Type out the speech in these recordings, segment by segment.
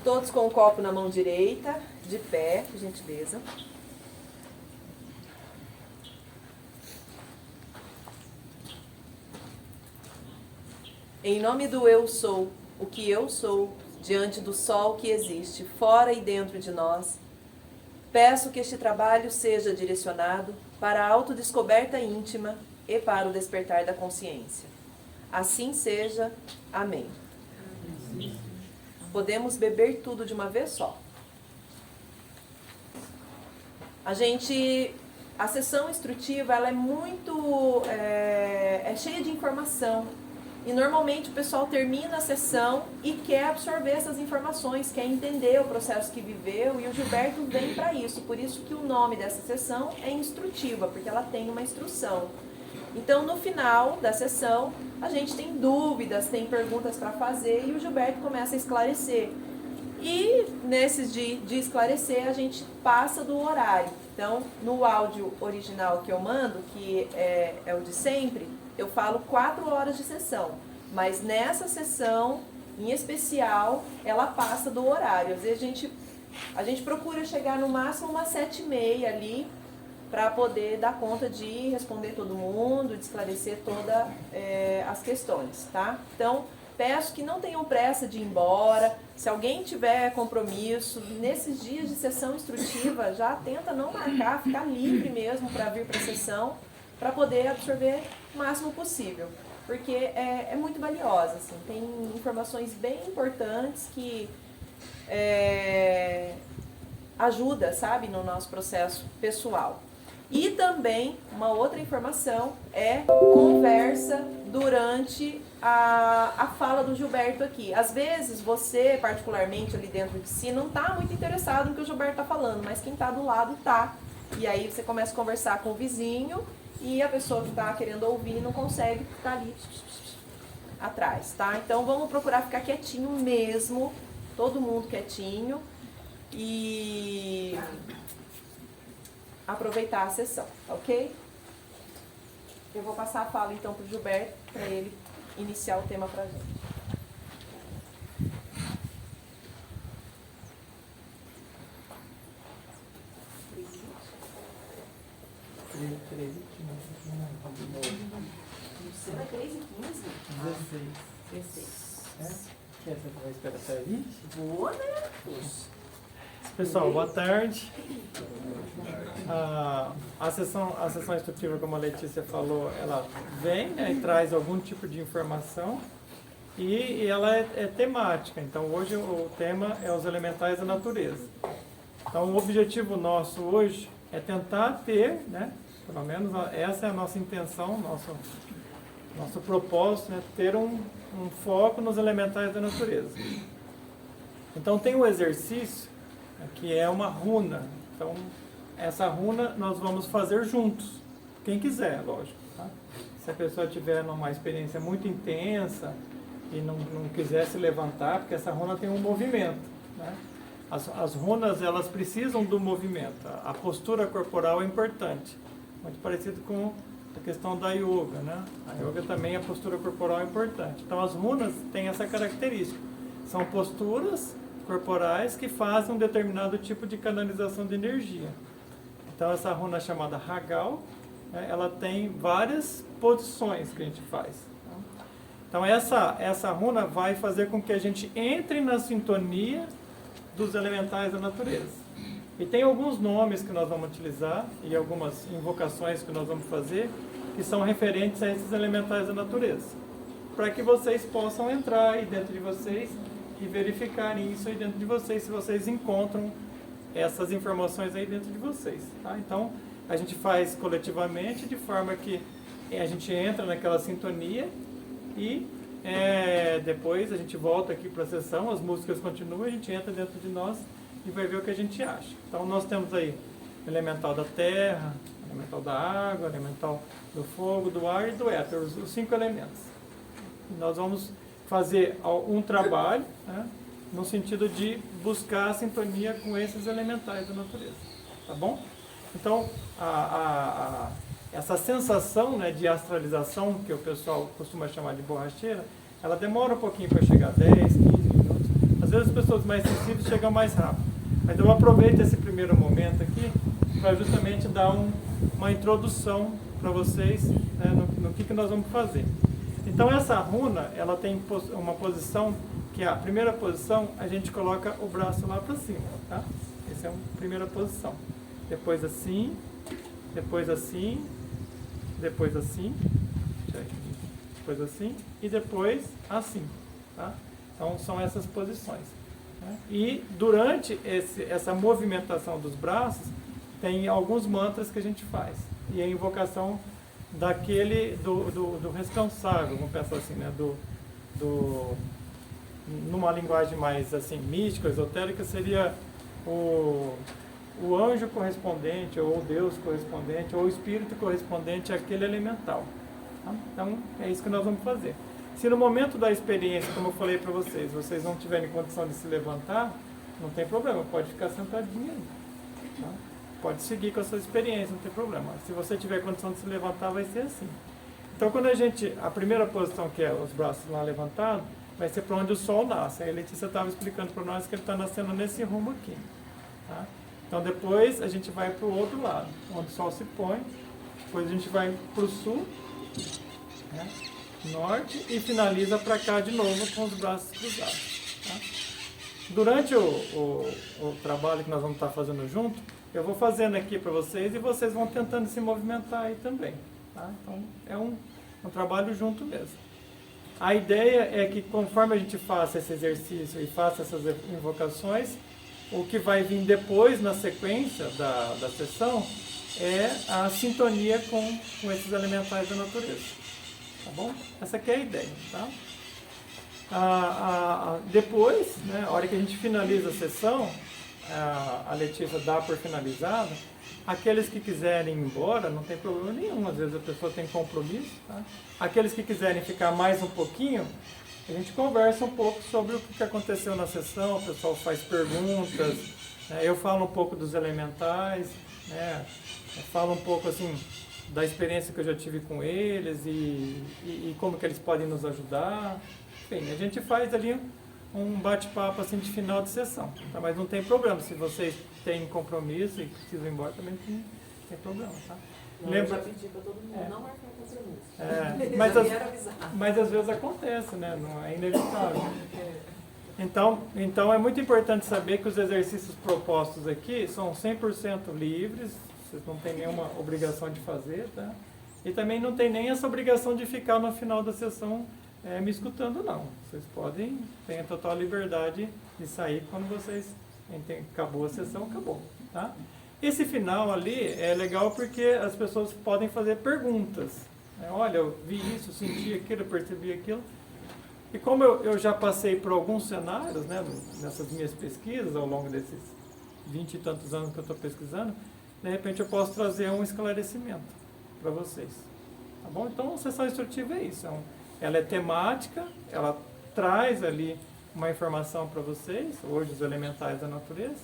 Todos com o copo na mão direita, de pé, por gentileza. Em nome do eu sou, o que eu sou, diante do sol que existe, fora e dentro de nós, peço que este trabalho seja direcionado para a autodescoberta íntima e para o despertar da consciência. Assim seja. Amém. Podemos beber tudo de uma vez só. A sessão instrutiva, ela é muito, cheia de informação. E normalmente o pessoal termina a sessão e quer absorver essas informações, quer entender o processo que viveu, e o Gilberto vem para isso. Por isso que o nome dessa sessão é instrutiva, porque ela tem uma instrução. Então, no final da sessão, a gente tem dúvidas, tem perguntas para fazer, e o Gilberto começa a esclarecer. E nesses de esclarecer, a gente passa do horário. Então, no áudio original que eu mando, que é o de sempre, eu falo 4 horas de sessão. Mas nessa sessão, em especial, ela passa do horário. Às vezes a gente procura chegar no máximo umas 7h30 ali, para poder dar conta de responder todo mundo, de esclarecer todas as questões, tá? Então, peço que não tenham pressa de ir embora. Se alguém tiver compromisso, nesses dias de sessão instrutiva, já tenta não marcar, ficar livre mesmo para vir para a sessão, para poder absorver o máximo possível. Porque é muito valiosa, assim, tem informações bem importantes que ajuda, sabe, no nosso processo pessoal. E também, uma outra informação é conversa durante a fala do Gilberto aqui. Às vezes, você, particularmente ali dentro de si, não está muito interessado no que o Gilberto está falando, mas quem está do lado está. E aí você começa a conversar com o vizinho e a pessoa que está querendo ouvir não consegue, ficar ali atrás, tá? Então, vamos procurar ficar quietinho mesmo, todo mundo quietinho, e aproveitar a sessão, ok? Eu vou passar a fala então para o Gilberto, para ele iniciar o tema para a gente. O seu é 3h15? 16. Quer você vai esperar até aí? Boa, né? Pessoal, boa tarde. A sessão instrutiva, como a Letícia falou, ela vem, né, e traz algum tipo de informação e ela é temática. Então, hoje o tema é os elementais da natureza. Então, o objetivo nosso hoje é tentar ter, né, pelo menos essa é a nossa intenção, nosso propósito, né, ter um foco nos elementais da natureza. Então, tem o exercício, que é uma runa. Então, essa runa nós vamos fazer juntos, quem quiser, lógico. Tá? Se a pessoa tiver uma experiência muito intensa e não quiser se levantar, porque essa runa tem um movimento, né? As runas, elas precisam do movimento. A postura corporal é importante, muito parecido com a questão da yoga, né? A yoga também, a postura corporal é importante. Então, as runas têm essa característica. São posturas corporais que fazem um determinado tipo de canalização de energia. Então, essa runa chamada Hagal, né, ela tem várias posições que a gente faz. Então, essa runa vai fazer com que a gente entre na sintonia dos elementais da natureza. E tem alguns nomes que nós vamos utilizar e algumas invocações que nós vamos fazer que são referentes a esses elementais da natureza, para que vocês possam entrar aí dentro de vocês e verificarem isso aí dentro de vocês, se vocês encontram essas informações aí dentro de vocês. Tá? Então, a gente faz coletivamente, de forma que a gente entra naquela sintonia e depois a gente volta aqui para a sessão, as músicas continuam, a gente entra dentro de nós e vai ver o que a gente acha. Então, nós temos aí o elemental da terra, o elemental da água, o elemental do fogo, do ar e do éter, os 5 elementos. E nós vamos fazer um trabalho, né, no sentido de buscar a sintonia com esses elementais da natureza, tá bom? Então, essa sensação, né, de astralização, que o pessoal costuma chamar de borracheira, ela demora um pouquinho para chegar, 10, 15 minutos. Às vezes as pessoas mais sensíveis chegam mais rápido. Mas eu aproveito esse primeiro momento aqui para justamente dar uma introdução para vocês, né, no que nós vamos fazer. Então essa runa, ela tem uma posição, que é a primeira posição, a gente coloca o braço lá para cima, tá? Essa é a primeira posição. Depois assim, depois assim, depois assim, depois assim e depois assim, tá? Então são essas posições, né? E durante essa movimentação dos braços, tem alguns mantras que a gente faz. E a invocação do responsável, vamos pensar assim, né? Numa linguagem mais assim, mística, esotérica, seria o anjo correspondente, ou o Deus correspondente, ou o espírito correspondente àquele elemental. Tá? Então, é isso que nós vamos fazer. Se no momento da experiência, como eu falei para vocês, vocês não tiverem condição de se levantar, não tem problema, pode ficar sentadinho aí. Tá? Pode seguir com a sua experiência, não tem problema. Se você tiver condição de se levantar, vai ser assim. Então, quando a primeira posição, que é os braços lá levantados, vai ser para onde o sol nasce. Aí a Letícia estava explicando para nós que ele está nascendo nesse rumo aqui. Tá? Então, depois a gente vai para o outro lado, onde o sol se põe. Depois a gente vai para o sul, né? Norte, e finaliza para cá de novo com os braços cruzados. Tá? Durante o trabalho que nós vamos estar fazendo junto, eu vou fazendo aqui para vocês e vocês vão tentando se movimentar aí também. Tá? Então, é um trabalho junto mesmo. A ideia é que conforme a gente faça esse exercício e faça essas invocações, o que vai vir depois na sequência da sessão é a sintonia com esses elementais da natureza. Tá bom? Essa aqui é a ideia. Tá? Depois, né, a hora que a gente finaliza a sessão, a Letícia dá por finalizada, aqueles que quiserem ir embora, não tem problema nenhum, às vezes a pessoa tem compromisso, tá? Aqueles que quiserem ficar mais um pouquinho, a gente conversa um pouco sobre o que aconteceu na sessão, o pessoal faz perguntas, né? Eu falo um pouco dos elementais, né? Eu falo um pouco assim da experiência que eu já tive com eles e como que eles podem nos ajudar. Enfim, a gente faz ali um bate-papo assim de final de sessão, tá? Mas não tem problema, se vocês têm compromisso e precisam ir embora também não tem problema, tá? Não, eu já pedi para todo mundo não marcar compromisso. Mas às vezes acontece, né? Não é inevitável. Então é muito importante saber que os exercícios propostos aqui são 100% livres, vocês não têm nenhuma obrigação de fazer, tá? E também não tem nem essa obrigação de ficar no final da sessão me escutando, não. Vocês têm a total liberdade de sair quando vocês acabou a sessão, acabou, tá? Esse final ali é legal porque as pessoas podem fazer perguntas, né? Olha, eu vi isso, senti aquilo, percebi aquilo. E como eu já passei por alguns cenários, né, nessas minhas pesquisas, ao longo desses 20 e tantos anos que eu estou pesquisando, de repente eu posso trazer um esclarecimento para vocês. Tá bom? Então, a sessão instrutiva é isso. Ela é temática, ela traz ali uma informação para vocês, hoje os elementais da natureza.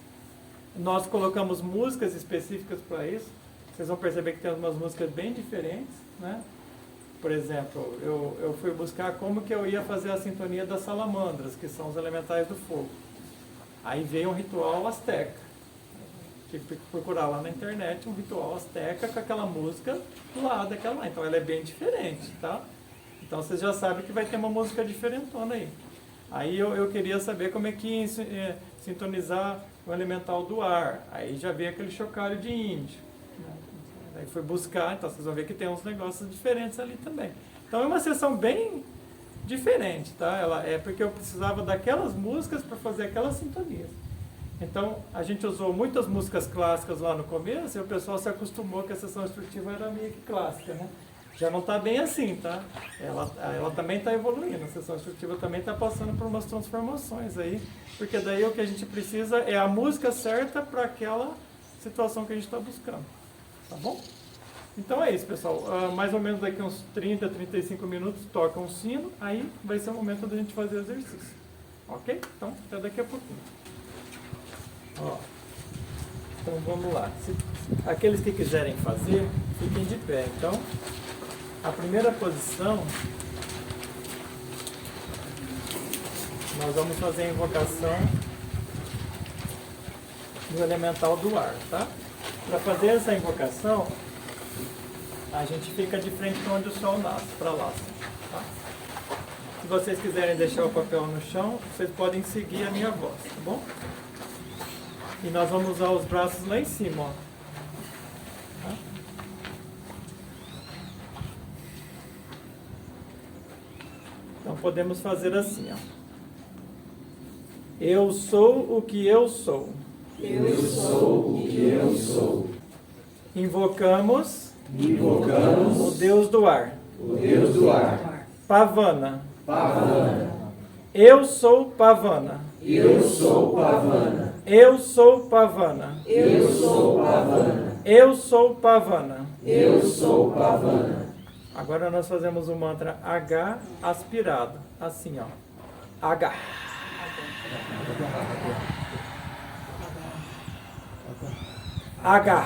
Nós colocamos músicas específicas para isso. Vocês vão perceber que tem umas músicas bem diferentes, né? Por exemplo, eu fui buscar como que eu ia fazer a sintonia das salamandras, que são os elementais do fogo. Aí veio um ritual asteca. Tive que procurar lá na internet um ritual asteca com aquela música lá daquela lá. Então ela é bem diferente, tá? Então vocês já sabem que vai ter uma música diferentona aí. Aí eu queria saber como é que sintonizar o elemental do ar. Aí já veio aquele chocalho de índio. Aí fui buscar, então vocês vão ver que tem uns negócios diferentes ali também. Então é uma sessão bem diferente, tá? É porque eu precisava daquelas músicas para fazer aquelas sintonias. Então a gente usou muitas músicas clássicas lá no começo e o pessoal se acostumou que a sessão instrutiva era meio que clássica, né? Já não está bem assim, tá? Ela também está evoluindo, a sessão instrutiva também está passando por umas transformações aí, porque daí o que a gente precisa é a música certa para aquela situação que a gente está buscando. Tá bom? Então é isso, pessoal. Mais ou menos daqui uns 30, 35 minutos toca um sino, aí vai ser o momento da gente fazer o exercício. Ok? Então, até daqui a pouquinho. Ó. Então vamos lá. Aqueles que quiserem fazer, fiquem de pé. Então, a primeira posição nós vamos fazer a invocação do elemental do ar, tá? Para fazer essa invocação, a gente fica de frente para onde o sol nasce, para lá. Tá? Se vocês quiserem deixar o papel no chão, vocês podem seguir a minha voz, tá bom? E nós vamos usar os braços lá em cima, ó. Tá? Então podemos fazer assim, ó. Eu sou o que eu sou. Eu sou o que eu sou. Invocamos Invocamos o Deus do ar. o Deus do ar. Pavana. Pavana. Eu sou Pavana. Eu sou Pavana. Eu sou Pavana. Eu sou Pavana. Eu sou Pavana. Eu sou Pavana. Agora nós fazemos o mantra H aspirado. Assim, ó. H. H.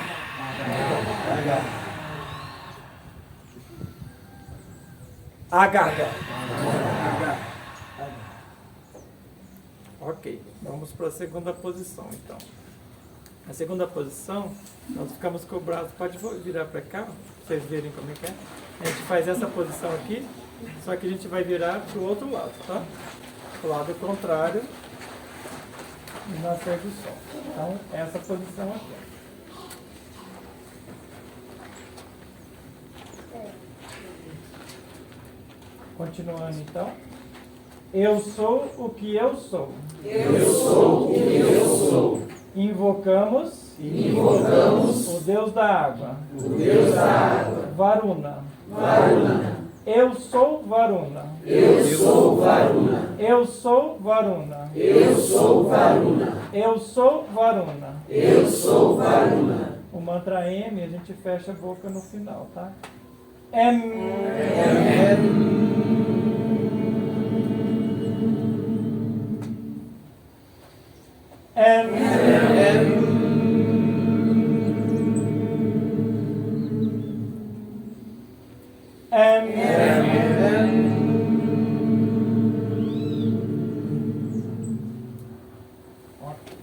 H. Ok, vamos para a segunda posição então. Na segunda posição, nós ficamos com o braço, pode virar para cá, pra vocês verem como é que é. A gente faz essa posição aqui, só que a gente vai virar para o outro lado, tá? Para o lado contrário do nascer do sol. Então, essa posição aqui. Continuando então. Eu sou o que eu sou. Eu sou o que eu sou. Invocamos Invocamos o Deus da água. o Deus da água. Varuna. Varuna. Eu sou Varuna. Eu sou Varuna. Eu sou Varuna. Eu sou Varuna. Eu sou Varuna. Eu sou Varuna. O mantra M, a gente fecha a boca no final, tá? M.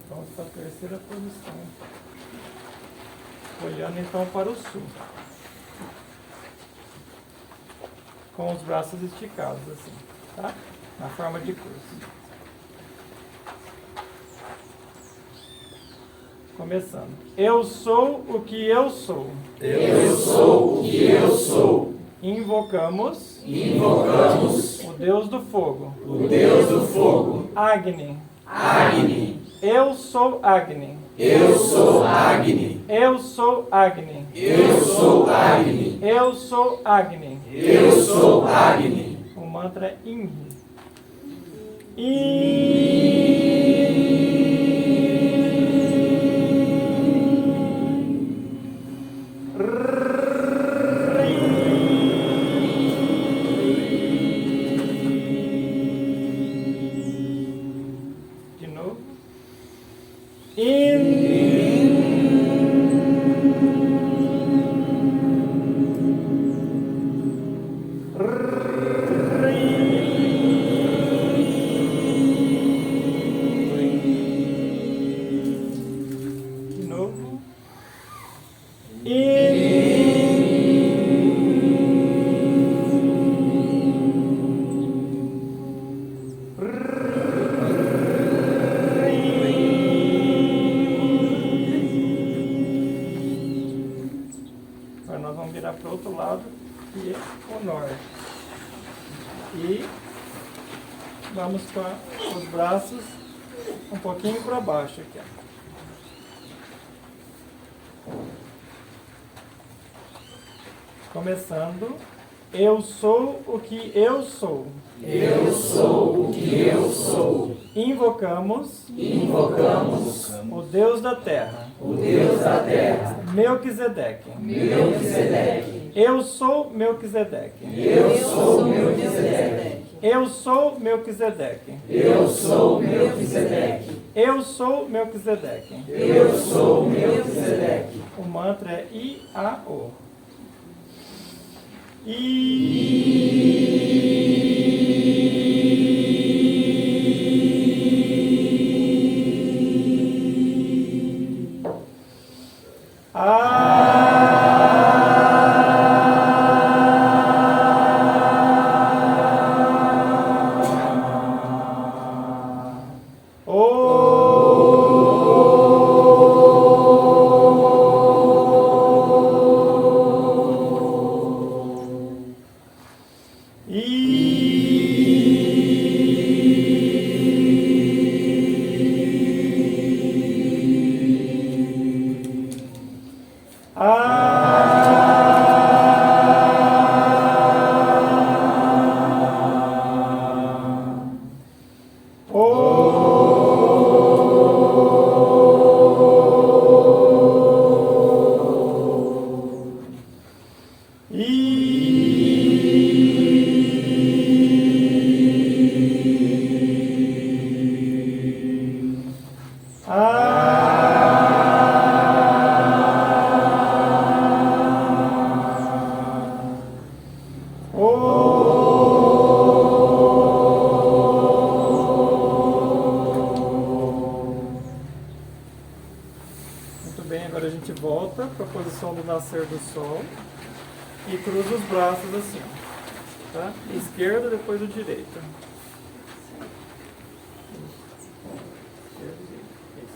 Vamos para a terceira posição. Olhando então para o sul. Com os braços esticados assim, tá? Na forma de cruz. Começando. Eu sou o que eu sou. Eu sou o que eu sou. Invocamos Invocamos o Deus do fogo. o Deus do fogo. Agni. Agni. Eu sou Agni. Eu sou Agni. Eu sou Agni. Eu sou Agni. Eu sou Agni. Eu sou Agni. O mantra é Inri. De novo. De novo. Agora nós vamos virar para o outro lado, que é o norte. E vamos com os braços um pouquinho para baixo aqui, ó. Começando. Eu sou o que eu sou. Eu sou o que eu sou. Invocamos Invocamos o Deus da terra. o Deus da terra. Melquisedeque. Melquisedeque. Eu sou Melquisedeque. Eu sou Melquisedeque. Eu sou Melquisedeque. Eu sou Melquisedeque. Eu sou Melquisedeque. Eu sou Melquisedeque. O mantra é I-A-O. I. volta para a posição do nascer do sol e cruza os braços assim, tá? Esquerda, depois o direito.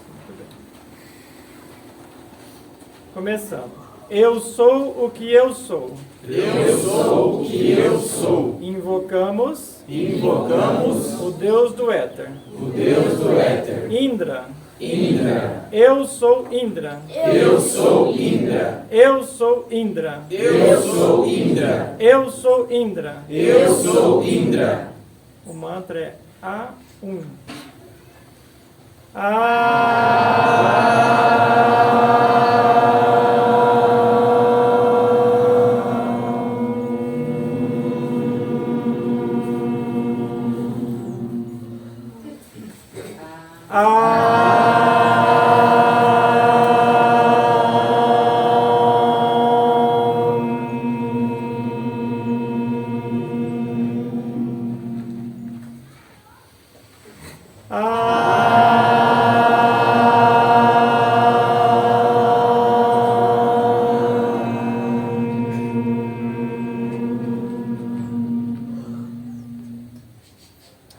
Muito bem. Começando. Eu sou o que eu sou. Eu sou o que eu sou. Invocamos Invocamos o Deus do éter. o Deus do éter. Indra. Indra. Eu sou Indra. Eu sou Indra. Eu sou Indra. Eu sou Indra. Eu sou Indra. Eu sou Indra. O mantra é A1.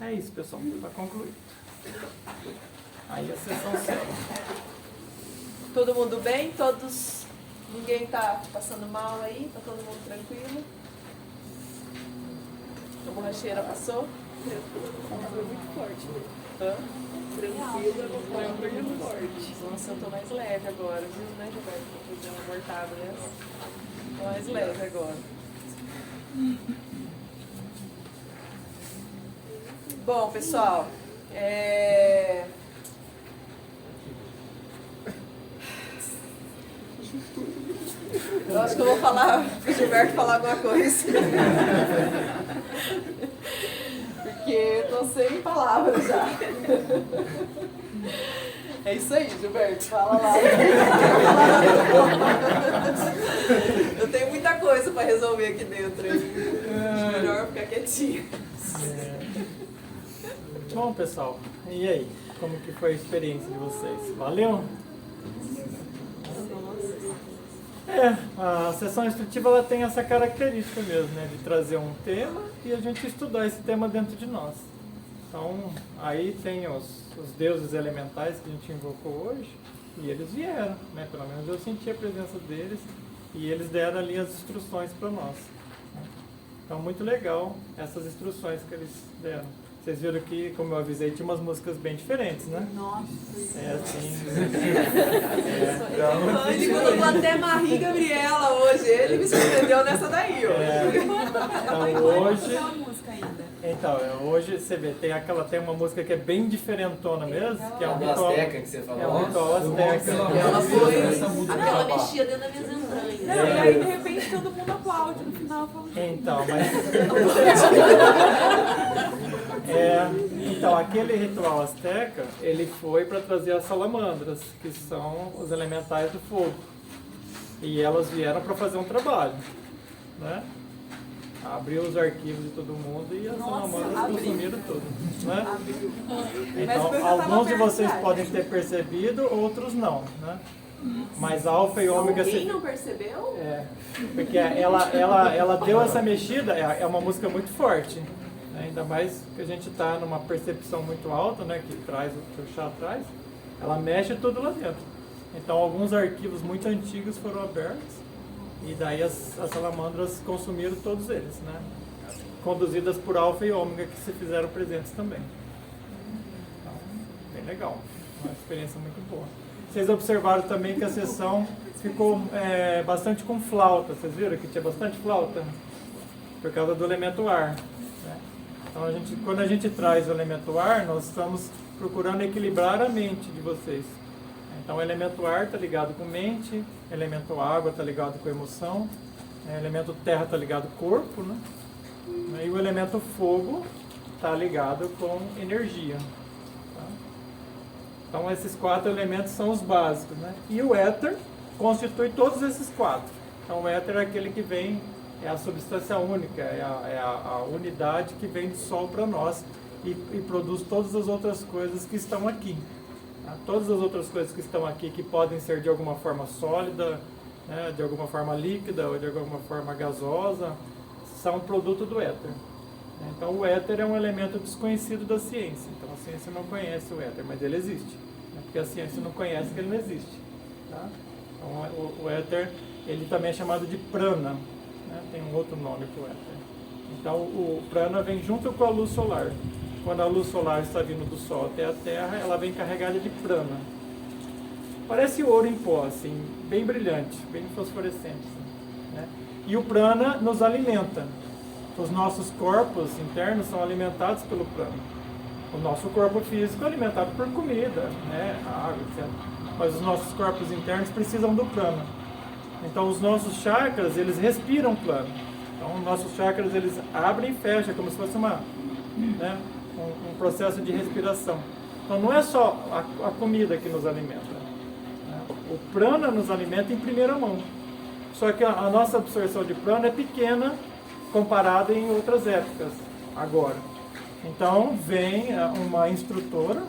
É isso, pessoal, para concluir. Aí a sessão segue. Todo mundo bem? Todos? Ninguém tá passando mal aí? Tá todo mundo tranquilo? A borracheira passou? Foi muito forte. Hã? Tranquilo, forte. Nossa, eu tô mais leve agora, viu, né, Gilberto? Vou fazer uma abortada nessa. Tô mais leve agora. Bom, pessoal, eu acho que eu vou falar pro Gilberto falar alguma coisa. Porque eu tô sem palavras já. É isso aí, Gilberto, fala lá. Eu tenho muita coisa para resolver aqui dentro. Acho melhor ficar quietinho. Bom, pessoal, e aí? Como que foi a experiência de vocês? Valeu? A sessão instrutiva ela tem essa característica mesmo, né? De trazer um tema e a gente estudar esse tema dentro de nós. Então, aí tem os deuses elementais que a gente invocou hoje e eles vieram, né? Pelo menos eu senti a presença deles e eles deram ali as instruções para nós. Então, muito legal essas instruções que eles deram. Vocês viram que, como eu avisei, tinha umas músicas bem diferentes, né? Nossa. É assim. Ele colocou até Marie Gabriela hoje. Ele me surpreendeu nessa daí, ó. Então hoje. Qual música ainda? Então, hoje você vê, tem uma música que é bem diferentona mesmo, que é um Do ritual. Azteca que você falou. É um ritual azteca. Ela foi. Aquela mexia dentro das minhas entranhas. Não, e aí de repente todo mundo aplaude no final. Então, mas. Então, aquele ritual azteca, ele foi para trazer as salamandras, que são os elementais do fogo. E elas vieram para fazer um trabalho, né? Abriu os arquivos de todo mundo e as salamandras consumiram tudo, né? Então, alguns de vocês podem ter percebido, outros não, né? Mas alfa e ômega... Alguém não percebeu? Porque ela deu essa mexida, é uma música muito forte. Ainda mais que a gente está numa percepção muito alta, né, que o chá traz, ela mexe tudo lá dentro. Então alguns arquivos muito antigos foram abertos e daí as salamandras consumiram todos eles, né, conduzidas por alfa e ômega que se fizeram presentes também. Então, bem legal, uma experiência muito boa. Vocês observaram também que a sessão ficou bastante com flauta, vocês viram que tinha bastante flauta? Por causa do elemento ar. Então, quando a gente traz o elemento ar, nós estamos procurando equilibrar a mente de vocês. Então, o elemento ar está ligado com mente, elemento água está ligado com emoção, elemento terra está ligado com corpo, né? E o elemento fogo está ligado com energia. Tá? Então, esses 4 elementos são os básicos, né? E o éter constitui todos esses 4. Então, o éter é aquele que vem... É a substância única, é a unidade que vem do Sol para nós e produz todas as outras coisas que estão aqui. Tá? Todas as outras coisas que estão aqui, que podem ser de alguma forma sólida né, de alguma forma líquida ou de alguma forma gasosa, são produto do éter. Então o éter é um elemento desconhecido da ciência. Então a ciência não conhece o éter, mas ele existe. Porque a ciência não conhece que ele não existe. Tá? Então o éter, ele também é chamado de prana, né? Tem um outro nome para o éter. Então o prana vem junto com a luz solar. Quando a luz solar está vindo do Sol até a Terra, ela vem carregada de prana. Parece ouro em pó, assim, bem brilhante, bem fosforescente. Assim, né? E o prana nos alimenta. Os nossos corpos internos são alimentados pelo prana. O nosso corpo físico é alimentado por comida, né, água, etc. Mas os nossos corpos internos precisam do prana. Então os nossos chakras, eles respiram prana. Então os nossos chakras, eles abrem e fecham, como se fosse né, um processo de respiração. Então não é só a comida que nos alimenta. Né? O prana nos alimenta em primeira mão. Só que a nossa absorção de prana é pequena comparada em outras épocas, agora. Então vem uma instrutora,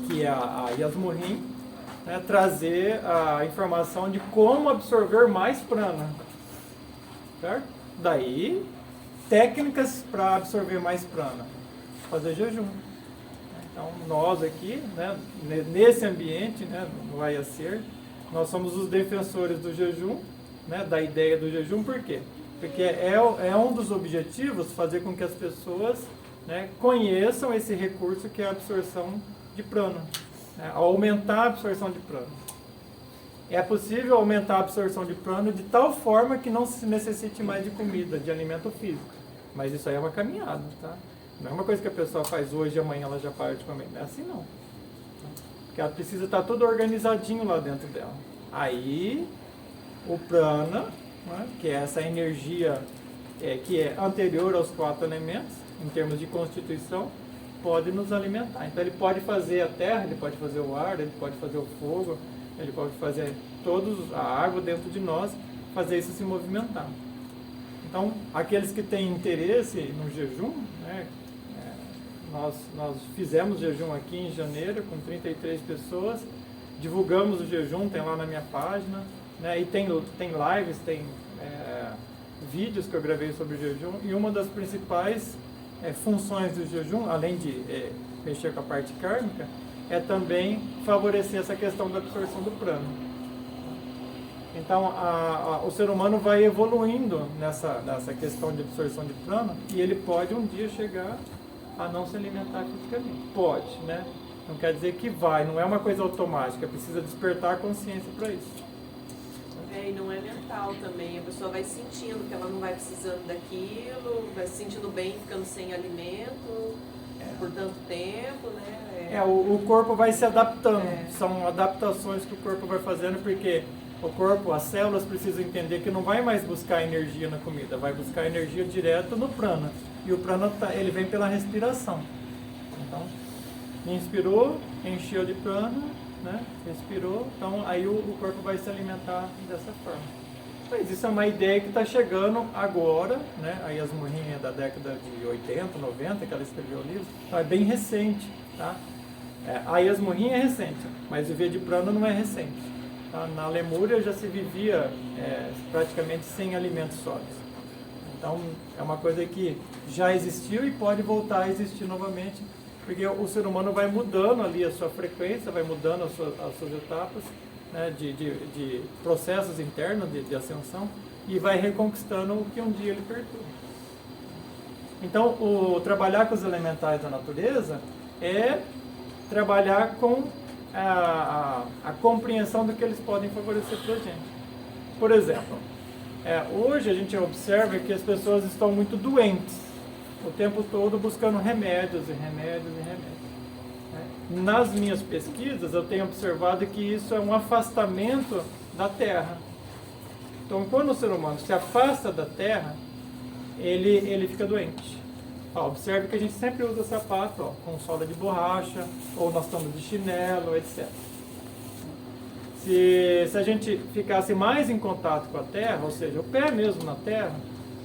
que é a Yasmurin, né, trazer a informação de como absorver mais prana. Certo? Daí, técnicas para absorver mais prana. Fazer jejum. Então nós aqui, né, nesse ambiente, né, no Ayacer, nós somos os defensores do jejum, né, da ideia do jejum. Por quê? Porque é um dos objetivos fazer com que as pessoas, né, conheçam esse recurso que é a absorção de prana, né, aumentar a absorção de prana. É possível aumentar a absorção de prana de tal forma que não se necessite mais de comida, de alimento físico. Mas isso aí é uma caminhada, tá? Não é uma coisa que a pessoa faz hoje e amanhã ela já para de comer. Não é assim não. Porque ela precisa estar tudo organizadinho lá dentro dela. Aí, o prana, né, que é essa energia que é anterior aos 4 elementos, em termos de constituição, pode nos alimentar. Então ele pode fazer a terra, ele pode fazer o ar, ele pode fazer o fogo, ele pode fazer a água dentro de nós, fazer isso se movimentar. Então, aqueles que têm interesse no jejum, né, nós fizemos jejum aqui em janeiro com 33 pessoas, divulgamos o jejum, tem lá na minha página, né, e tem lives, tem vídeos que eu gravei sobre o jejum, e uma das principais funções do jejum, além de mexer com a parte kármica, é também favorecer essa questão da absorção do prana. Então, o ser humano vai evoluindo nessa questão de absorção de prana, e ele pode um dia chegar a não se alimentar fisicamente. Pode, né? Não quer dizer que vai, não é uma coisa automática, precisa despertar a consciência para isso. E não é mental também, a pessoa vai sentindo que ela não vai precisando daquilo, vai se sentindo bem, ficando sem alimento por tanto tempo, né? O corpo vai se adaptando, são adaptações que o corpo vai fazendo, porque o corpo, as células precisam entender que não vai mais buscar energia na comida, vai buscar energia direto no prana. E o prana ele vem pela respiração. Então, inspirou, encheu de prana, né? Respirou, então aí o corpo vai se alimentar dessa forma. Mas isso é uma ideia que está chegando agora, né? A Yasmurin é da década de 80, 90, que ela escreveu o livro, então é bem recente, tá? A Yasmurin é recente, mas viver de prana não é recente. Tá? Na Lemúria já se vivia praticamente sem alimentos sólidos. Então é uma coisa que já existiu e pode voltar a existir novamente, porque o ser humano vai mudando ali a sua frequência, vai mudando as suas etapas, né, de processos internos de ascensão, e vai reconquistando o que um dia ele perdeu. Então, trabalhar com os elementais da natureza é trabalhar com a compreensão do que eles podem favorecer para a gente. Por exemplo, hoje a gente observa que as pessoas estão muito doentes, o tempo todo buscando remédios e remédios e remédios. Nas minhas pesquisas, eu tenho observado que isso é um afastamento da Terra. Então, quando o ser humano se afasta da Terra, ele fica doente. Observe que a gente sempre usa sapato com sola de borracha, ou nós estamos de chinelo, etc. Se a gente ficasse mais em contato com a Terra, ou seja, o pé mesmo na Terra,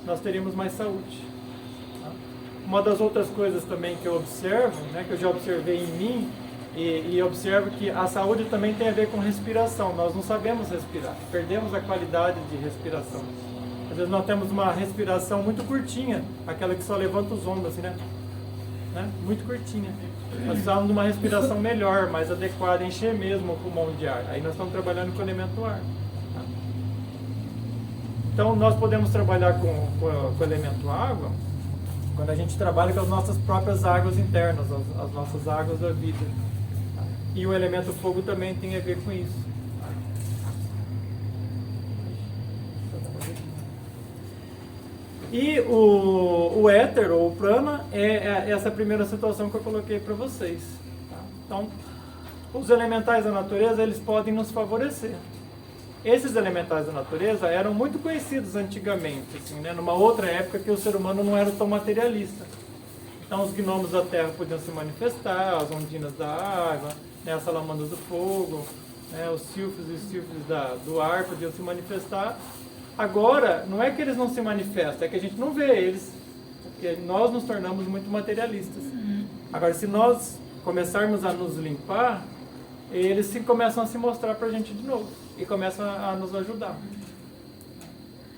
nós teríamos mais saúde. Uma das outras coisas também que eu observo, né, que eu já observei em mim, E observo que a saúde também tem a ver com respiração. Nós não sabemos respirar, perdemos a qualidade de respiração. Às vezes nós temos uma respiração muito curtinha, aquela que só levanta os ombros, assim, né? Muito curtinha. Nós precisamos de uma respiração melhor, mais adequada, encher mesmo o pulmão de ar. Aí nós estamos trabalhando com o elemento ar. Tá? Então nós podemos trabalhar com o elemento água quando a gente trabalha com as nossas próprias águas internas, as nossas águas da vida. E o elemento fogo também tem a ver com isso. E o éter, ou o prana, é essa primeira situação que eu coloquei para vocês. Então, os elementais da natureza, eles podem nos favorecer. Esses elementais da natureza eram muito conhecidos antigamente, assim, né? Numa outra época que o ser humano não era tão materialista. Então, os gnomos da terra podiam se manifestar, as ondinas da água, né? As salamandras do fogo, né? Os sílfios e sílfios do ar podiam se manifestar. Agora, não é que eles não se manifestam, é que a gente não vê eles, porque nós nos tornamos muito materialistas. Agora, se nós começarmos a nos limpar, eles começam a se mostrar para a gente de novo e começam a nos ajudar.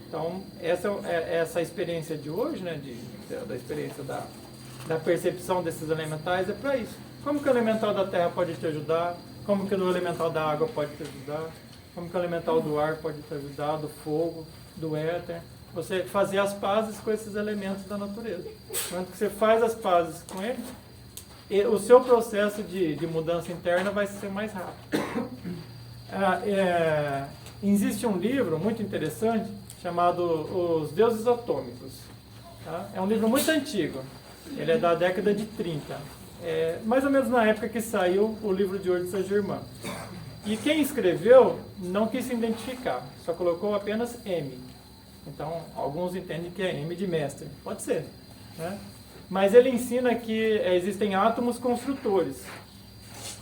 Então, essa experiência de hoje, né, da experiência da percepção desses elementais é para isso. Como que o elemental da terra pode te ajudar? Como que o elemental da água pode te ajudar? Como que o elemental do ar pode te ajudar, do fogo, do éter? Você fazer as pazes com esses elementos da natureza. Quando você faz as pazes com eles, o seu processo de mudança interna vai ser mais rápido. Existe um livro muito interessante chamado Os Deuses Atômicos. Tá? É um livro muito antigo. Ele é da década de 30. Mais ou menos na época que saiu o livro de Ouro de Saint-Germain. E quem escreveu não quis se identificar, só colocou apenas M. Então, alguns entendem que é M de mestre. Pode ser, né? Mas ele ensina que existem átomos construtores.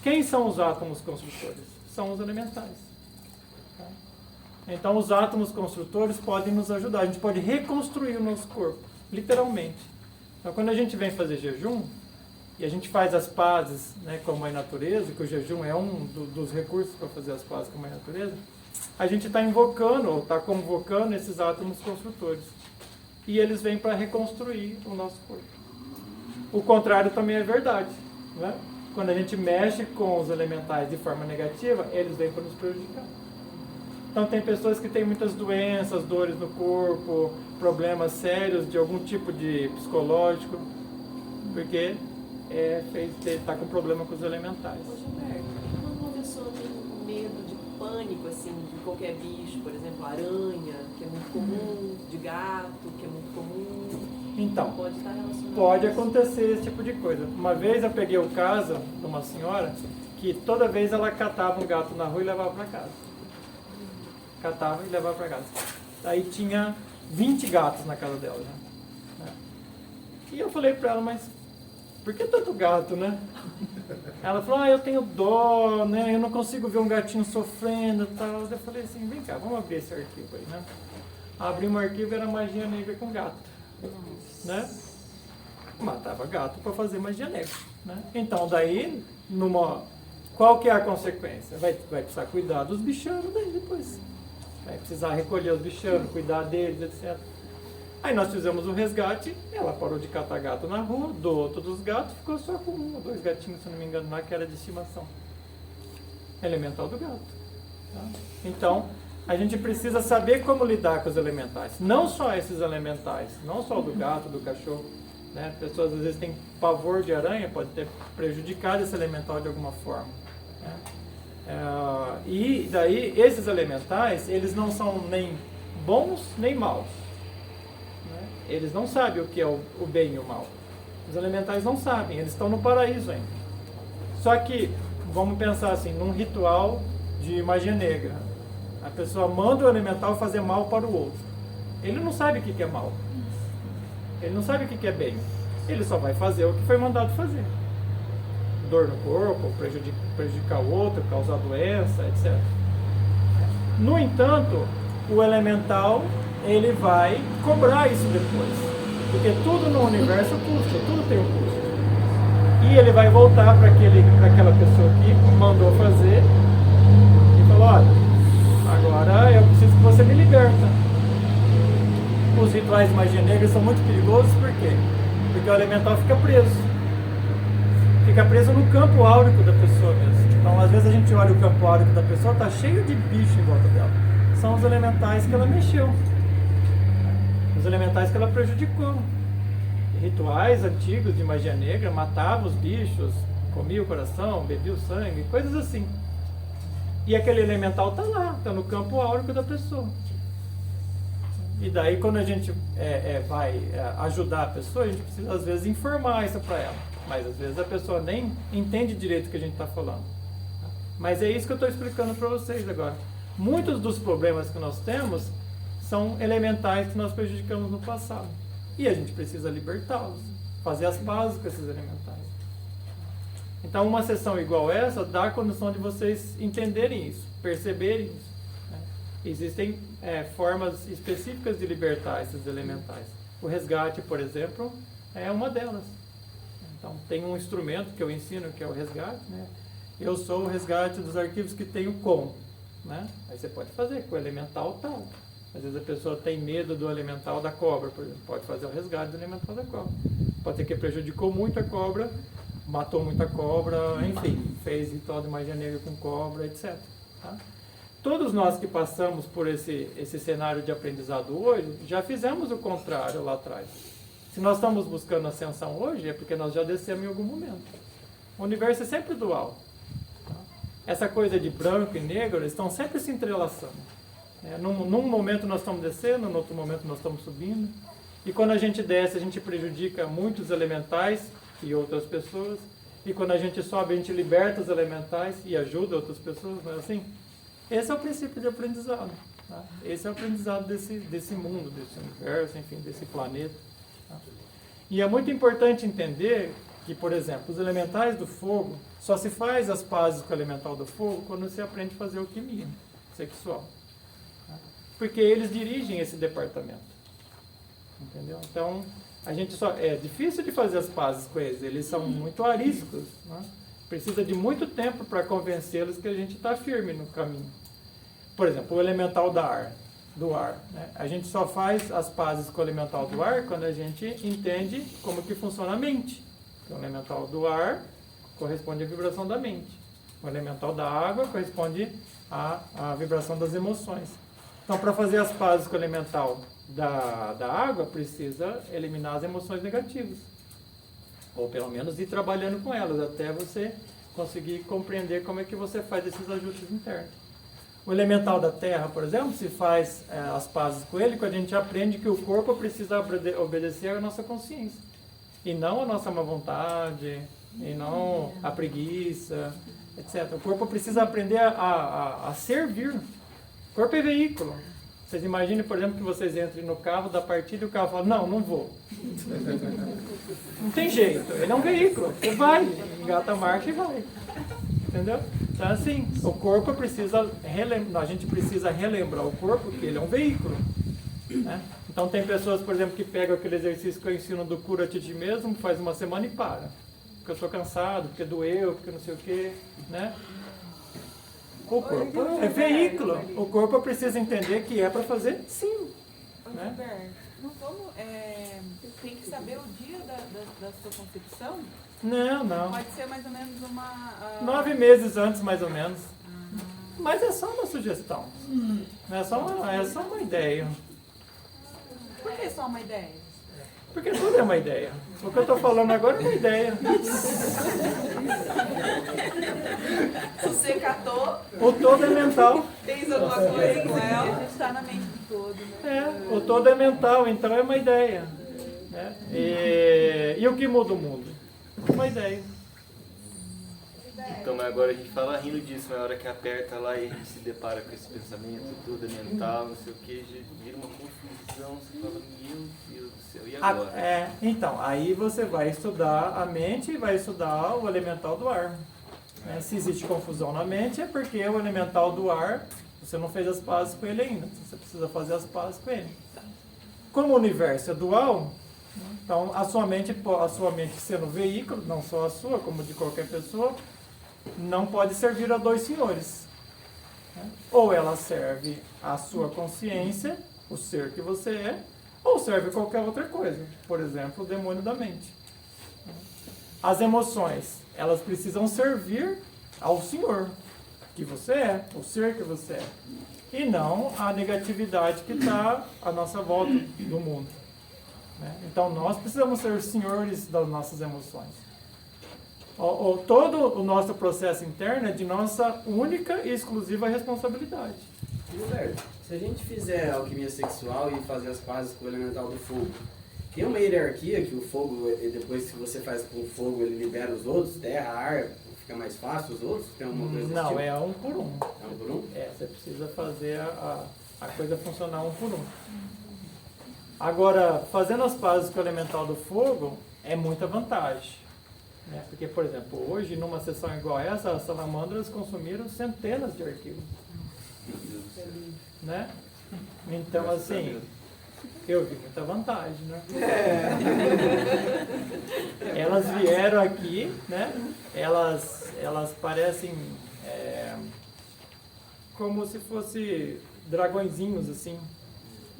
Quem são os átomos construtores? São os elementais. Tá? Então, os átomos construtores podem nos ajudar. A gente pode reconstruir o nosso corpo, literalmente. Então, quando a gente vem fazer jejum, e a gente faz as pazes, né, com a Mãe Natureza, que o jejum é um dos recursos para fazer as pazes com a Mãe Natureza, a gente está invocando, ou está convocando esses átomos construtores. E eles vêm para reconstruir o nosso corpo. O contrário também é verdade. Né? Quando a gente mexe com os elementais de forma negativa, eles vêm para nos prejudicar. Então tem pessoas que têm muitas doenças, dores no corpo, problemas sérios de algum tipo de psicológico, porque está com problema com os elementais. Ô Gilberto, quando uma pessoa tem medo de pânico, assim, de qualquer bicho, por exemplo, aranha, que é muito comum, de gato, que é muito comum, então, pode estar relacionado pode a isso? acontecer esse tipo de coisa. Uma vez eu peguei o caso de uma senhora que toda vez ela catava um gato na rua e levava para casa. Catava e levava para casa. Aí tinha 20 gatos na casa dela. Né? E eu falei para ela, mas por que tanto gato, né? Ela falou, eu tenho dó, né? Eu não consigo ver um gatinho sofrendo e tal. Eu falei assim, vem cá, vamos abrir esse arquivo aí, né? Abri um arquivo, era magia negra com gato. Né? Matava gato para fazer magia negra. Né? Então daí, qual que é a consequência? Vai precisar cuidar dos bichanos daí depois. Vai precisar recolher os bichanos, cuidar deles, etc. Aí nós fizemos o resgate, ela parou de catar gato na rua, doou todos os gatos, ficou só com 1 ou 2 gatinhos, se não me engano, lá que era de estimação. Elemental do gato. Tá? Então, a gente precisa saber como lidar com os elementais. Não só esses elementais, não só o do gato, do cachorro. Né? Pessoas às vezes têm pavor de aranha, pode ter prejudicado esse elemental de alguma forma. Né? E daí, esses elementais, eles não são nem bons nem maus. Eles não sabem o que é o bem e o mal. Os elementais não sabem, eles estão no paraíso ainda. Só que, vamos pensar assim, num ritual de magia negra. A pessoa manda o elemental fazer mal para o outro. Ele não sabe o que é mal. Ele não sabe o que é bem. Ele só vai fazer o que foi mandado fazer. Dor no corpo, prejudicar o outro, causar doença, etc. No entanto, o elemental, ele vai cobrar isso depois. Porque tudo no universo custa, tudo tem um custo. E ele vai voltar para aquela pessoa que mandou fazer e falou, olha, agora eu preciso que você me liberta. Os rituais de magia negra são muito perigosos, por quê? Porque o elemental fica preso. Fica preso no campo áurico da pessoa mesmo. Então, às vezes a gente olha o campo áurico da pessoa, está cheio de bicho em volta dela. São os elementais que ela mexeu. Os elementais que ela prejudicou. Rituais antigos de magia negra, matava os bichos, comia o coração, bebia o sangue, coisas assim. E aquele elemental está lá, está no campo áurico da pessoa. E daí quando a gente vai ajudar a pessoa, a gente precisa às vezes informar isso para ela. Mas às vezes a pessoa nem entende direito o que a gente está falando. Mas é isso que eu estou explicando para vocês agora. Muitos dos problemas que nós temos são elementais que nós prejudicamos no passado. E a gente precisa libertá-los, fazer as pazes com esses elementais. Então uma sessão igual essa dá a condição de vocês entenderem isso, perceberem isso. Né? Existem formas específicas de libertar esses elementais. O resgate, por exemplo, é uma delas. Então tem um instrumento que eu ensino que é o resgate. Né? Eu sou o resgate dos arquivos que tenho com. Né? Aí você pode fazer com o elemental tal. Às vezes a pessoa tem medo do elemental da cobra, por exemplo. Pode fazer o resgate do elemental da cobra. Pode ser que prejudicou muito a cobra, matou muita cobra, enfim, fez ritual de magia negra com cobra, etc. Tá? Todos nós que passamos por esse cenário de aprendizado hoje, já fizemos o contrário lá atrás. Se nós estamos buscando ascensão hoje, é porque nós já descemos em algum momento. O universo é sempre dual. Tá? Essa coisa de branco e negro, eles estão sempre se entrelaçando. Num momento nós estamos descendo, no outro momento nós estamos subindo. E quando a gente desce, a gente prejudica muitos elementais e outras pessoas. E quando a gente sobe, a gente liberta os elementais e ajuda outras pessoas, não é assim? Esse é o princípio de aprendizado. Tá? Esse é o aprendizado desse mundo, desse universo, enfim, desse planeta. Tá? E é muito importante entender que, por exemplo, os elementais do fogo, só se faz as pazes com o elemental do fogo quando você aprende a fazer alquimia sexual. Porque eles dirigem esse departamento. Entendeu? Então, a gente é difícil de fazer as pazes com eles são muito ariscos. Né? Precisa de muito tempo para convencê-los que a gente está firme no caminho. Por exemplo, o elemental do ar. Né? A gente só faz as pazes com o elemental do ar quando a gente entende como que funciona a mente. O elemental do ar corresponde à vibração da mente. O elemental da água corresponde à vibração das emoções. Então, para fazer as pazes com o elemental da água, precisa eliminar as emoções negativas. Ou pelo menos ir trabalhando com elas, até você conseguir compreender como é que você faz esses ajustes internos. O elemental da terra, por exemplo, se faz as pazes com ele, quando a gente aprende que o corpo precisa obedecer à nossa consciência. E não à nossa má vontade, e não à preguiça, etc. O corpo precisa aprender a servir. O corpo é veículo. Vocês imaginem, por exemplo, que vocês entrem no carro da partida e o carro fala, não vou. Não tem jeito, ele é um veículo. Você vai, engata a marcha e vai. Entendeu? Então assim, o corpo precisa relembrar, a gente precisa relembrar o corpo que ele é um veículo. Né? Então tem pessoas, por exemplo, que pegam aquele exercício que eu ensino do cura-te de mesmo, faz uma semana e para. Porque eu estou cansado, porque doeu, porque não sei o quê, né? O corpo é veículo. O corpo precisa entender que é para fazer sim. Né? Não vamos, tem que saber o dia da sua concepção? Não. Pode ser mais ou menos uma... 9 meses antes, mais ou menos. Mas é só uma sugestão. É só uma ideia. Por que só uma ideia? Porque tudo é uma ideia. O que eu estou falando agora é uma ideia. Você catou, O todo é mental. fez alguma coisa com A ela. gente está na mente do todo, né? O todo é mental, então é uma ideia. Né? E o que muda o mundo? Uma ideia. Então, mas agora a gente fala rindo disso, mas na hora que aperta lá e a gente se depara com esse pensamento, tudo é mental, não sei o que, vira uma confusão, você fala, meu Deus do céu, e agora? Então, aí você vai estudar a mente e vai estudar o elemental do ar. Né? Se existe confusão na mente, é porque o elemental do ar, você não fez as pazes com ele ainda, você precisa fazer as pazes com ele. Como o universo é dual, Então, a sua mente sendo veículo, não só a sua, como de qualquer pessoa, não pode servir a dois senhores. Né? Ou ela serve a sua consciência, o ser que você é, ou serve qualquer outra coisa. Por exemplo, o demônio da mente. As emoções, elas precisam servir ao Senhor que você é, o ser que você é, e não a negatividade que está à nossa volta do mundo. Né? Então, nós precisamos ser senhores das nossas emoções. Todo o nosso processo interno é de nossa única e exclusiva responsabilidade. Gilberto, se a gente fizer alquimia sexual e fazer as pazes com o elemental do fogo, tem uma hierarquia que o fogo, depois que você faz com o fogo, ele libera os outros, terra, ar, fica mais fácil os outros? Tem alguma coisa Não, tipo? é um por um. É um por um? Você precisa fazer a coisa funcionar um por um. Agora, fazendo as pazes com o elemental do fogo, é muita vantagem. Né? Porque, por exemplo, hoje, numa sessão igual a essa, as salamandras consumiram centenas de arquivos. Né? Então, assim, eu vi muita vantagem, né? Elas vieram aqui, né? Elas parecem como se fossem dragõezinhos, assim.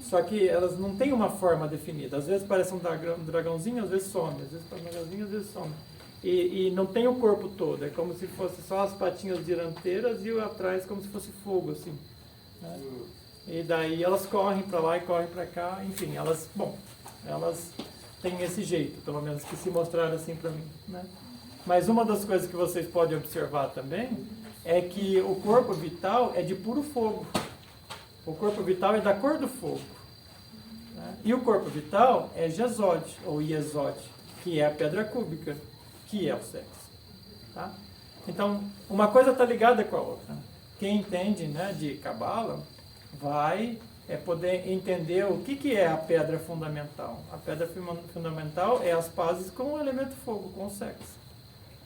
Só que elas não têm uma forma definida. Às vezes parece um dragãozinho, às vezes some. Às vezes parece um dragãozinho, às vezes some. E não tem o corpo todo. É como se fosse só as patinhas dianteiras e o atrás como se fosse fogo, assim. Né? E daí elas correm para lá e correm para cá. Enfim, elas têm esse jeito, pelo menos que se mostraram assim para mim. Né? Mas uma das coisas que vocês podem observar também é que o corpo vital é de puro fogo. O corpo vital é da cor do fogo. Né? E o corpo vital é Jesod, ou Yesod, que é a pedra cúbica, que é o sexo. Tá? Então, uma coisa está ligada com a outra. Quem entende, né, de Cabala vai poder entender o que é a pedra fundamental. A pedra fundamental é as pazes com o elemento fogo, com o sexo.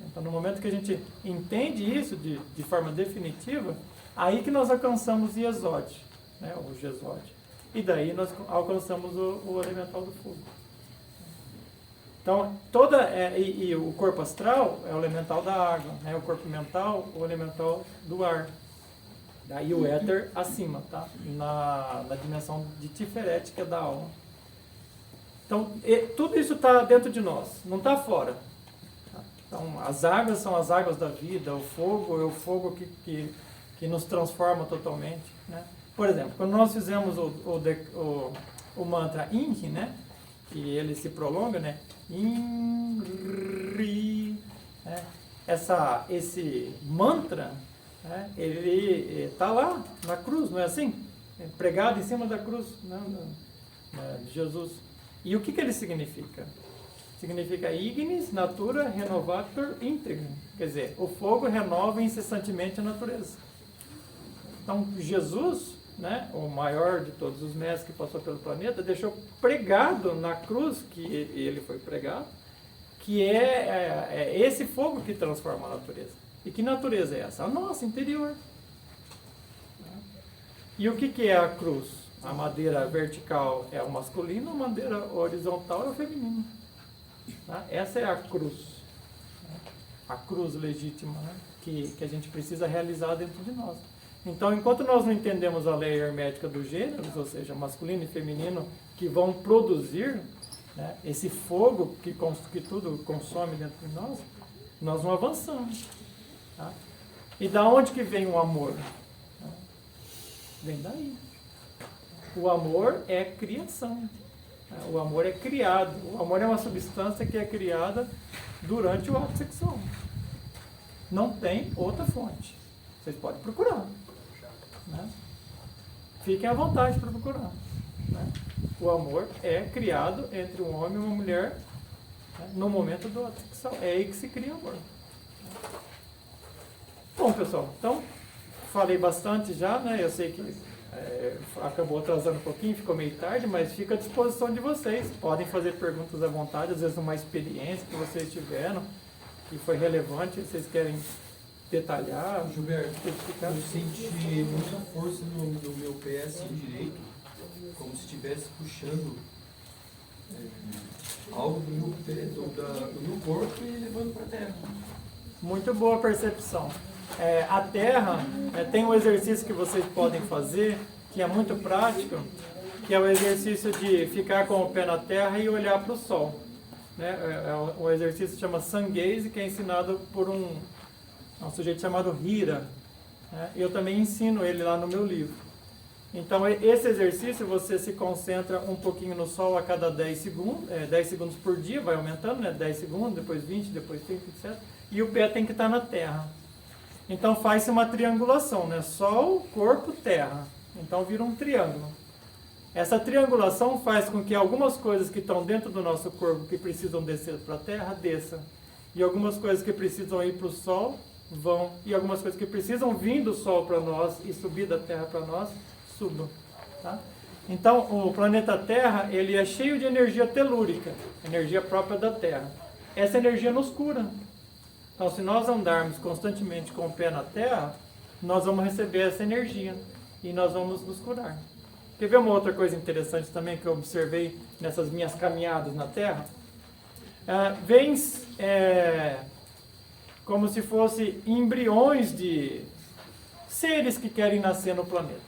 Então, no momento que a gente entende isso de forma definitiva, aí que nós alcançamos Yesod, né, o Jesod. E daí nós alcançamos o elemental do fogo. Então, e o corpo astral é o elemental da água, né, o corpo mental, o elemental do ar. Daí o éter acima, tá? Na dimensão de Tiferet, que é da alma. Então, tudo isso está dentro de nós, não está fora. Então, as águas são as águas da vida, o fogo é o fogo que nos transforma totalmente. Né? Por exemplo, quando nós fizemos o mantra Inri, né? Que ele se prolonga, né? Inri, né? Esse mantra, né? Ele está lá na cruz, não é assim? Pregado em cima da cruz, né? De Jesus. E o que ele significa? Significa ignis natura renovator integra. Quer dizer, o fogo renova incessantemente a natureza. Então, Jesus, né, o maior de todos os mestres que passou pelo planeta, deixou pregado na cruz, que ele foi pregado, que é esse fogo que transforma a natureza. E que natureza é essa? A nossa, interior. E o que é a cruz? A madeira vertical é o masculino, a madeira horizontal é o feminino. Essa é a cruz. A cruz legítima, né, que a gente precisa realizar dentro de nós. Então, enquanto nós não entendemos a lei hermética dos gêneros, ou seja, masculino e feminino, que vão produzir, né, esse fogo que tudo consome dentro de nós, nós não avançamos. Tá? E da onde que vem o amor? Vem daí. O amor é criação. O amor é criado. O amor é uma substância que é criada durante o ato sexual. Não tem outra fonte. Vocês podem procurar. Né? Fiquem à vontade para procurar. Né? O amor é criado entre um homem e uma mulher, né, no momento do ato sexual. É aí que se cria amor. Bom, pessoal, então falei bastante já, né? Eu sei que acabou atrasando um pouquinho, ficou meio tarde, mas fica à disposição de vocês. Podem fazer perguntas à vontade, às vezes uma experiência que vocês tiveram, que foi relevante, vocês querem detalhar. Gilberto, eu senti muita força no meu pé assim direito, como se estivesse puxando algo do meu corpo e levando para a Terra. Muito boa percepção. A Terra tem um exercício que vocês podem fazer, que é muito prático, que é o exercício de ficar com o pé na Terra e olhar para o Sol. O exercício se chama Sun Gaze, que é ensinado por um sujeito chamado Hira. Eu também ensino ele lá no meu livro. Então, esse exercício, você se concentra um pouquinho no Sol a cada 10 segundos, 10 segundos por dia, vai aumentando, 10 segundos, depois 20, depois 30, etc. E o pé tem que estar na Terra. Então, faz-se uma triangulação, Sol, corpo, Terra. Então, vira um triângulo. Essa triangulação faz com que algumas coisas que estão dentro do nosso corpo, que precisam descer para a Terra, desçam. E algumas coisas que precisam ir para o Sol, vão. E algumas coisas que precisam vir do Sol para nós e subir da Terra para nós, subam. Tá? Então, o planeta Terra, ele é cheio de energia telúrica, energia própria da Terra. Essa energia nos cura. Então, se nós andarmos constantemente com o pé na Terra, nós vamos receber essa energia e nós vamos nos curar. Quer ver uma outra coisa interessante também que eu observei nessas minhas caminhadas na Terra? Vêm como se fossem embriões de seres que querem nascer no planeta.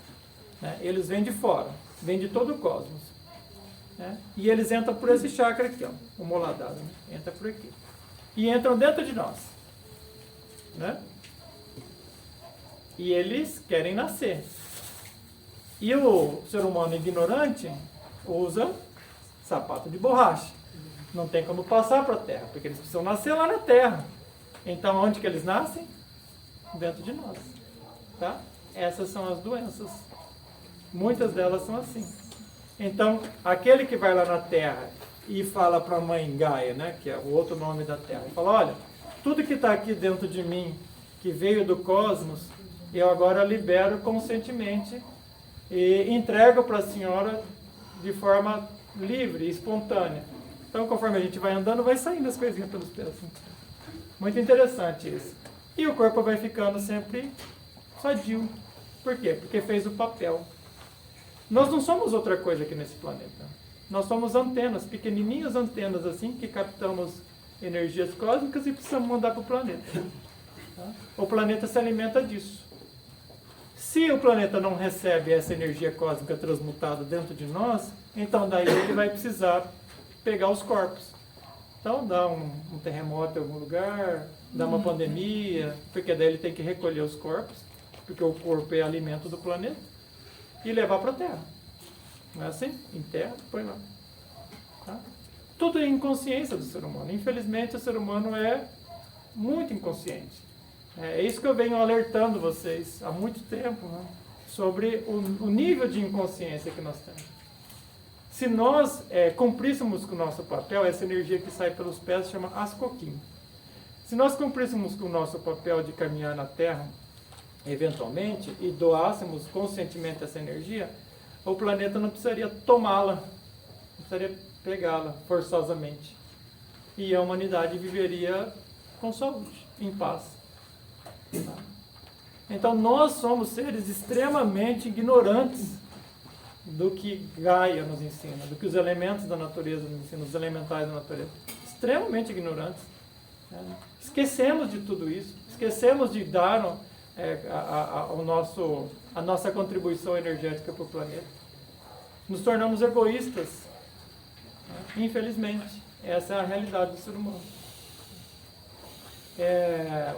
Eles vêm de fora, vêm de todo o cosmos. E eles entram por esse chakra aqui, o Muladhara, entra por aqui. E entram dentro de nós. E eles querem nascer. E o ser humano ignorante usa sapato de borracha. Não tem como passar para a Terra, porque eles precisam nascer lá na Terra. Então, onde que eles nascem? Dentro de nós. Tá? Essas são as doenças. Muitas delas são assim. Então, aquele que vai lá na Terra e fala para a mãe Gaia, que é o outro nome da Terra, fala, olha, tudo que está aqui dentro de mim, que veio do cosmos, eu agora libero conscientemente e entrego para a senhora de forma livre e espontânea. Então, conforme a gente vai andando, vai saindo as coisinhas pelos pés. Muito interessante isso. E o corpo vai ficando sempre sadio. Por quê? Porque fez o papel. Nós não somos outra coisa aqui nesse planeta. Nós somos antenas, pequenininhas antenas assim, que captamos energias cósmicas e precisamos mandar para o planeta. Tá? O planeta se alimenta disso. Se o planeta não recebe essa energia cósmica transmutada dentro de nós, então daí ele vai precisar pegar os corpos. Então dá um terremoto em algum lugar, dá uma pandemia, porque daí ele tem que recolher os corpos, porque o corpo é alimento do planeta, e levar para a Terra. Não é assim? Enterra, põe lá. Tá? Tudo é inconsciência do ser humano. Infelizmente o ser humano é muito inconsciente. É isso que eu venho alertando vocês há muito tempo, sobre o nível de inconsciência que nós temos. Se nós cumpríssemos com o nosso papel, essa energia que sai pelos pés se chama Ascoquim. Se nós cumpríssemos com o nosso papel de caminhar na Terra, eventualmente, e doássemos conscientemente essa energia, o planeta não precisaria tomá-la, não precisaria pegá-la forçosamente. E a humanidade viveria com saúde, em paz. Então nós somos seres extremamente ignorantes do que Gaia nos ensina, do que os elementos da natureza nos ensinam, os elementais da natureza. Extremamente ignorantes. Esquecemos de tudo isso, esquecemos de dar a nossa contribuição energética para o planeta. Nos tornamos egoístas. Infelizmente, essa é a realidade do ser humano.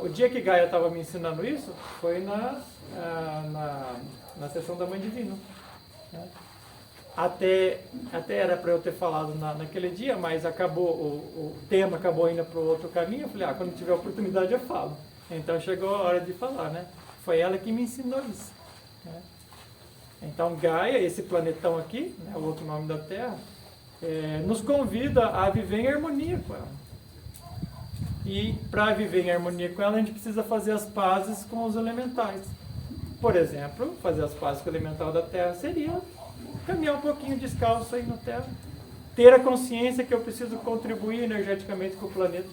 O dia que Gaia estava me ensinando isso foi na sessão da Mãe Divina. Até era para eu ter falado naquele dia, mas acabou o tema acabou indo para o outro caminho. Eu falei, quando tiver oportunidade eu falo. Então chegou a hora de falar, Foi ela que me ensinou isso. Então Gaia, esse planetão aqui, o outro nome da Terra, nos convida a viver em harmonia com ela. E para viver em harmonia com ela, a gente precisa fazer as pazes com os elementais. Por exemplo, fazer as pazes com o elemental da Terra seria caminhar um pouquinho descalço aí na Terra. Ter a consciência que eu preciso contribuir energeticamente com o planeta.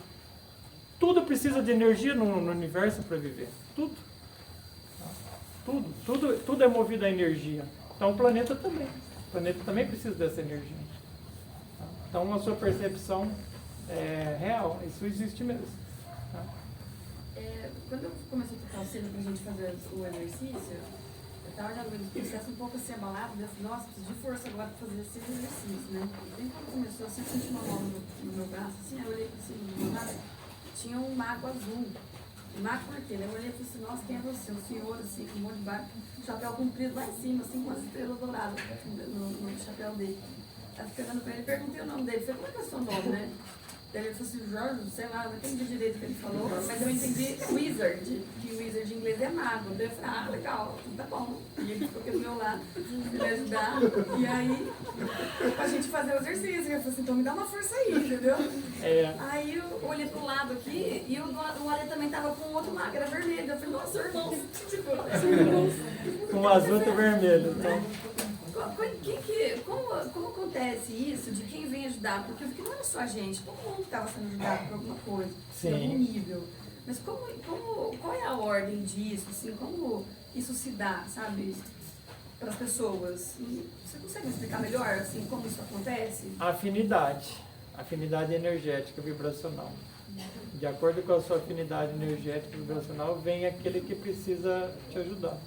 Tudo precisa de energia no universo para viver. Tudo. Tudo é movido a energia. Então o planeta também. O planeta também precisa dessa energia. Então a sua percepção é real, isso existe mesmo. Tá? Quando eu comecei a tocar o sino pra gente fazer o exercício, eu tava já no meio do processo um pouco assim abalado, assim, nossa, preciso de força agora pra fazer esse exercício, né? E bem quando começou, assim, eu senti uma mão no meu braço, assim, aí eu olhei assim, do nada, tinha um mago azul. Mago por quê? Eu olhei e falei assim, nossa, quem é você? Um senhor, assim, com um monte de barco, chapéu comprido lá em cima, assim, com as estrelas douradas no chapéu dele. Aí eu fiquei olhando pra ele, perguntei o nome dele, falei, como é que é o seu nome, né? Daí ele falou assim, Jorge, sei lá, não entendi direito o que ele falou, mas eu entendi wizard, que wizard em inglês é mago. Daí eu falei, ah, legal, tá bom. E ele ficou aqui do meu lado, pra me ajudar. E aí, pra gente fazer o exercício, eu falei assim, então me dá uma força aí, entendeu? Aí eu olhei pro lado aqui, e o Ale também tava com outro mago, era vermelho. Eu falei, nossa, irmãos, tipo, irmãos. Um azul e vermelho, então. Como acontece isso de quem vem ajudar? Porque eu vi que não era só a gente, todo mundo estava sendo ajudado por alguma coisa, Sim. de algum nível. Mas qual é a ordem disso? Assim, como isso se dá, sabe, para as pessoas? Você consegue me explicar melhor assim, como isso acontece? Afinidade energética vibracional. De acordo com a sua afinidade energética vibracional, vem aquele que precisa te ajudar.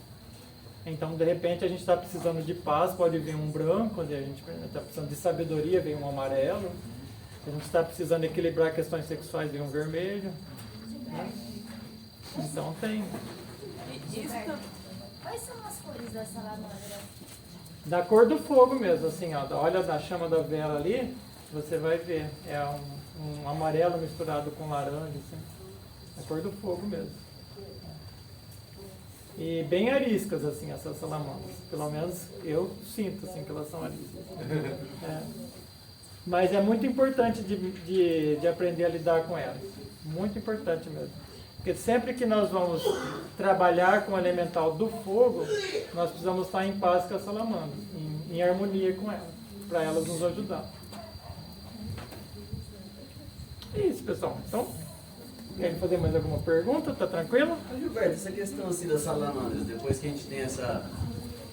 Então, de repente, a gente está precisando de paz, pode vir um branco, a gente está precisando de sabedoria, vem um amarelo. A gente está precisando equilibrar questões sexuais, vem um vermelho. Né? Então, tem. Quais são as cores da salamandra? Da cor do fogo mesmo, assim, ó, olha da chama da vela ali, você vai ver. É um amarelo misturado com laranja, assim. É a cor do fogo mesmo. E bem ariscas, assim, essas salamandras. Pelo menos eu sinto, assim, que elas são ariscas. Mas é muito importante de aprender a lidar com elas. Muito importante mesmo. Porque sempre que nós vamos trabalhar com o elemental do fogo, nós precisamos estar em paz com as salamandras, em harmonia com elas, para elas nos ajudar. É isso, pessoal. Então, querem fazer mais alguma pergunta? Tá tranquilo? Gilberto, essa questão assim das salamandras, depois que a gente tem a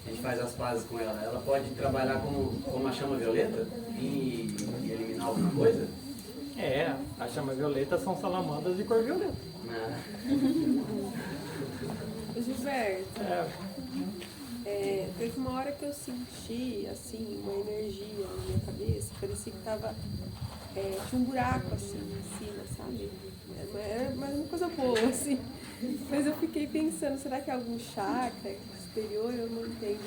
gente faz as pazes com ela, ela pode trabalhar como a chama violeta e eliminar alguma coisa? A chama violeta são salamandras de cor violeta. Gilberto, teve uma hora que eu senti, assim, uma energia na minha cabeça, parecia que tava, tinha um buraco, assim, em cima, sabe? Era uma coisa boa, assim. Mas eu fiquei pensando, será que é algum chakra superior? Eu não entendo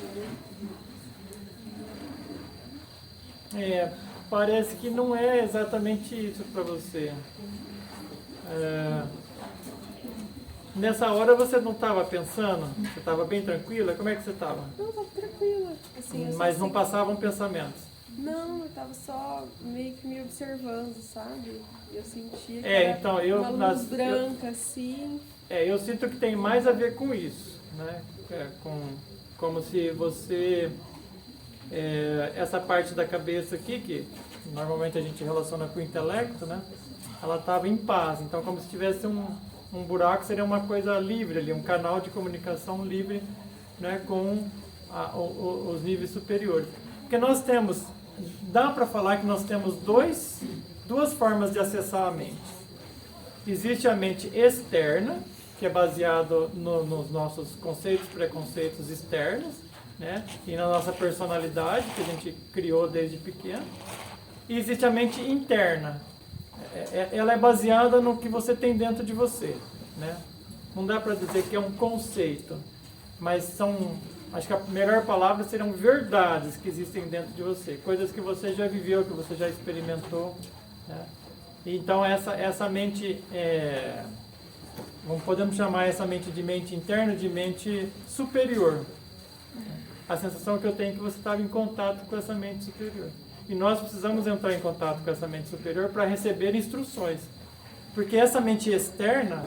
muito. Parece que não é exatamente isso para você. Nessa hora você não estava pensando? Você estava bem tranquila? Como é que você estava? Não, estava tranquila. Assim, mas não passavam pensamentos? Não, eu estava só meio que me observando, sabe? Eu sentia que era então, uma luz branca, assim. Eu sinto que tem mais a ver com isso, né? Como se você... essa parte da cabeça aqui, que normalmente a gente relaciona com o intelecto, né? Ela estava em paz. Então, como se tivesse um buraco, seria uma coisa livre ali, um canal de comunicação livre, né? Com os níveis superiores. Porque nós temos... Dá para falar que nós temos duas formas de acessar a mente. Existe a mente externa, que é baseado nos nossos conceitos, preconceitos externos, né? E na nossa personalidade, que a gente criou desde pequeno. E existe a mente interna. Ela é baseada no que você tem dentro de você, né? Não dá para dizer que é um conceito, mas acho que a melhor palavra seriam verdades que existem dentro de você, coisas que você já viveu, que você já experimentou, né? Então essa mente, podemos chamar essa mente de mente interna, de mente superior. A sensação que eu tenho é que você estava em contato com essa mente superior. E nós precisamos entrar em contato com essa mente superior para receber instruções. Porque essa mente externa,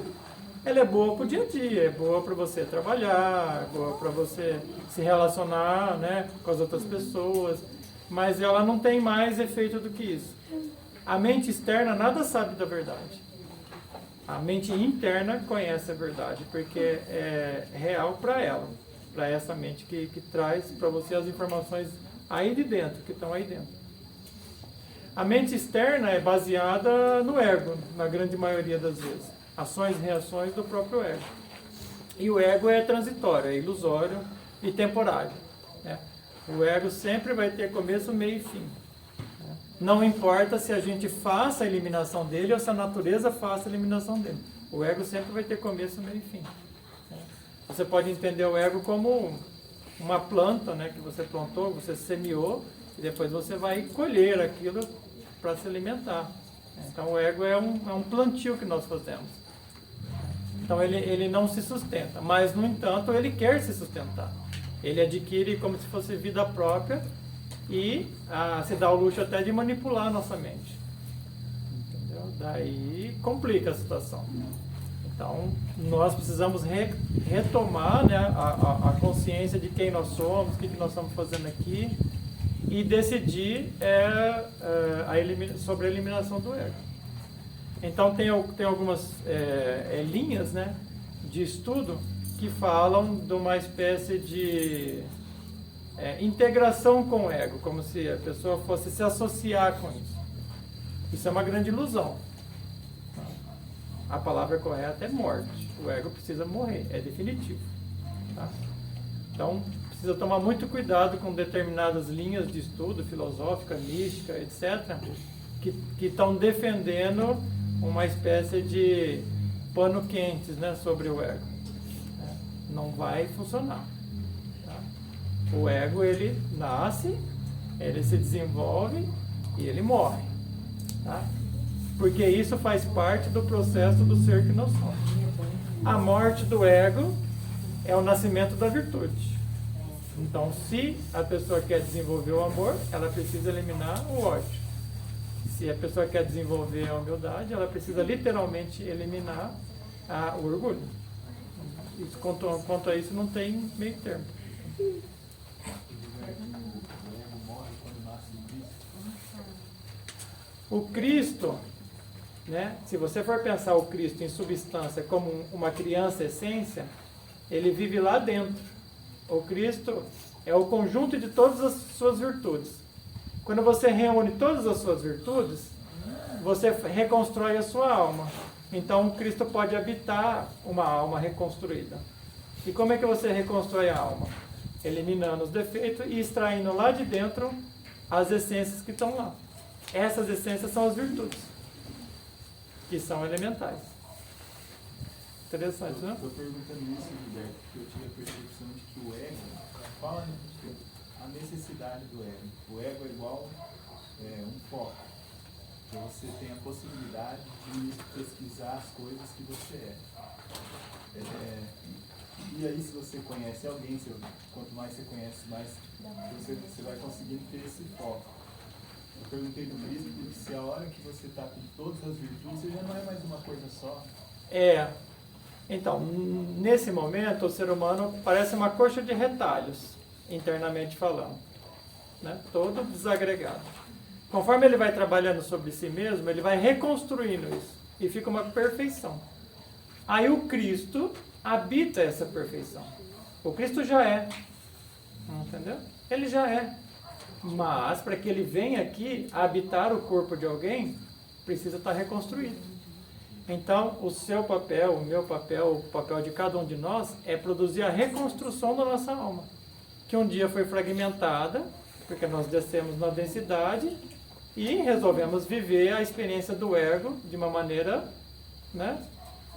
ela é boa para o dia a dia, é boa para você trabalhar, é boa para você se relacionar, né, com as outras pessoas, mas ela não tem mais efeito do que isso. A mente externa nada sabe da verdade. A mente interna conhece a verdade, porque é real para ela, para essa mente que traz para você as informações aí de dentro, que estão aí dentro. A mente externa é baseada no ego, na grande maioria das vezes. Ações e reações do próprio ego. E o ego é transitório, é ilusório e temporário, né? O ego sempre vai ter começo, meio e fim. Não importa se a gente faça a eliminação dele ou se a natureza faça a eliminação dele. O ego sempre vai ter começo, meio e fim. Você pode entender o ego como uma planta, né, que você plantou, você semeou, e depois você vai colher aquilo para se alimentar. Então o ego é um plantio que nós fazemos. Então ele não se sustenta, mas no entanto ele quer se sustentar. Ele adquire como se fosse vida própria e se dá o luxo até de manipular a nossa mente. Entendeu? Daí complica a situação. Então nós precisamos retomar, né, a consciência de quem nós somos, o que nós estamos fazendo aqui e decidir sobre a eliminação do ego. Então tem algumas linhas, né, de estudo que falam de uma espécie de integração com o ego, como se a pessoa fosse se associar com isso. Isso é uma grande ilusão. A palavra correta é morte. O ego precisa morrer, é definitivo. Tá? Então precisa tomar muito cuidado com determinadas linhas de estudo, filosófica, mística, etc., que estão defendendo uma espécie de pano quentes, né, sobre o ego. Não vai funcionar. Tá? O ego, ele nasce, ele se desenvolve e ele morre. Tá? Porque isso faz parte do processo do ser que nós somos. A morte do ego é o nascimento da virtude. Então, se a pessoa quer desenvolver o amor, ela precisa eliminar o ódio. Se a pessoa quer desenvolver a humildade, ela precisa literalmente eliminar o orgulho. Isso, quanto a isso, não tem meio termo. O Cristo, né, se você for pensar o Cristo em substância como uma criança essência, ele vive lá dentro. O Cristo é o conjunto de todas as suas virtudes. Quando você reúne todas as suas virtudes, você reconstrói a sua alma. Então, Cristo pode habitar uma alma reconstruída. E como é que você reconstrói a alma? Eliminando os defeitos e extraindo lá de dentro as essências que estão lá. Essas essências são as virtudes, que são elementais. Interessante, né? Estou perguntando isso, Gilberto, porque eu tive a percepção de que o ego fala a necessidade do ego. O ego é igual um foco. Que você tem a possibilidade de pesquisar as coisas que você é. E aí, se você conhece alguém, quanto mais você conhece, mais você vai conseguindo ter esse foco. Eu perguntei do Cristo porque se a hora que você está com todas as virtudes, você já não é mais uma coisa só. Então, nesse momento, o ser humano parece uma coxa de retalhos, internamente falando, né? Todo desagregado. Conforme ele vai trabalhando sobre si mesmo, ele vai reconstruindo isso e fica uma perfeição. Aí o Cristo habita essa perfeição. O Cristo já é, entendeu? Ele já é. Mas para que ele venha aqui habitar o corpo de alguém, precisa estar reconstruído. Então, o seu papel, o meu papel, o papel de cada um de nós é produzir a reconstrução da nossa alma, que um dia foi fragmentada, porque nós descemos na densidade e resolvemos viver a experiência do ego de uma maneira, né,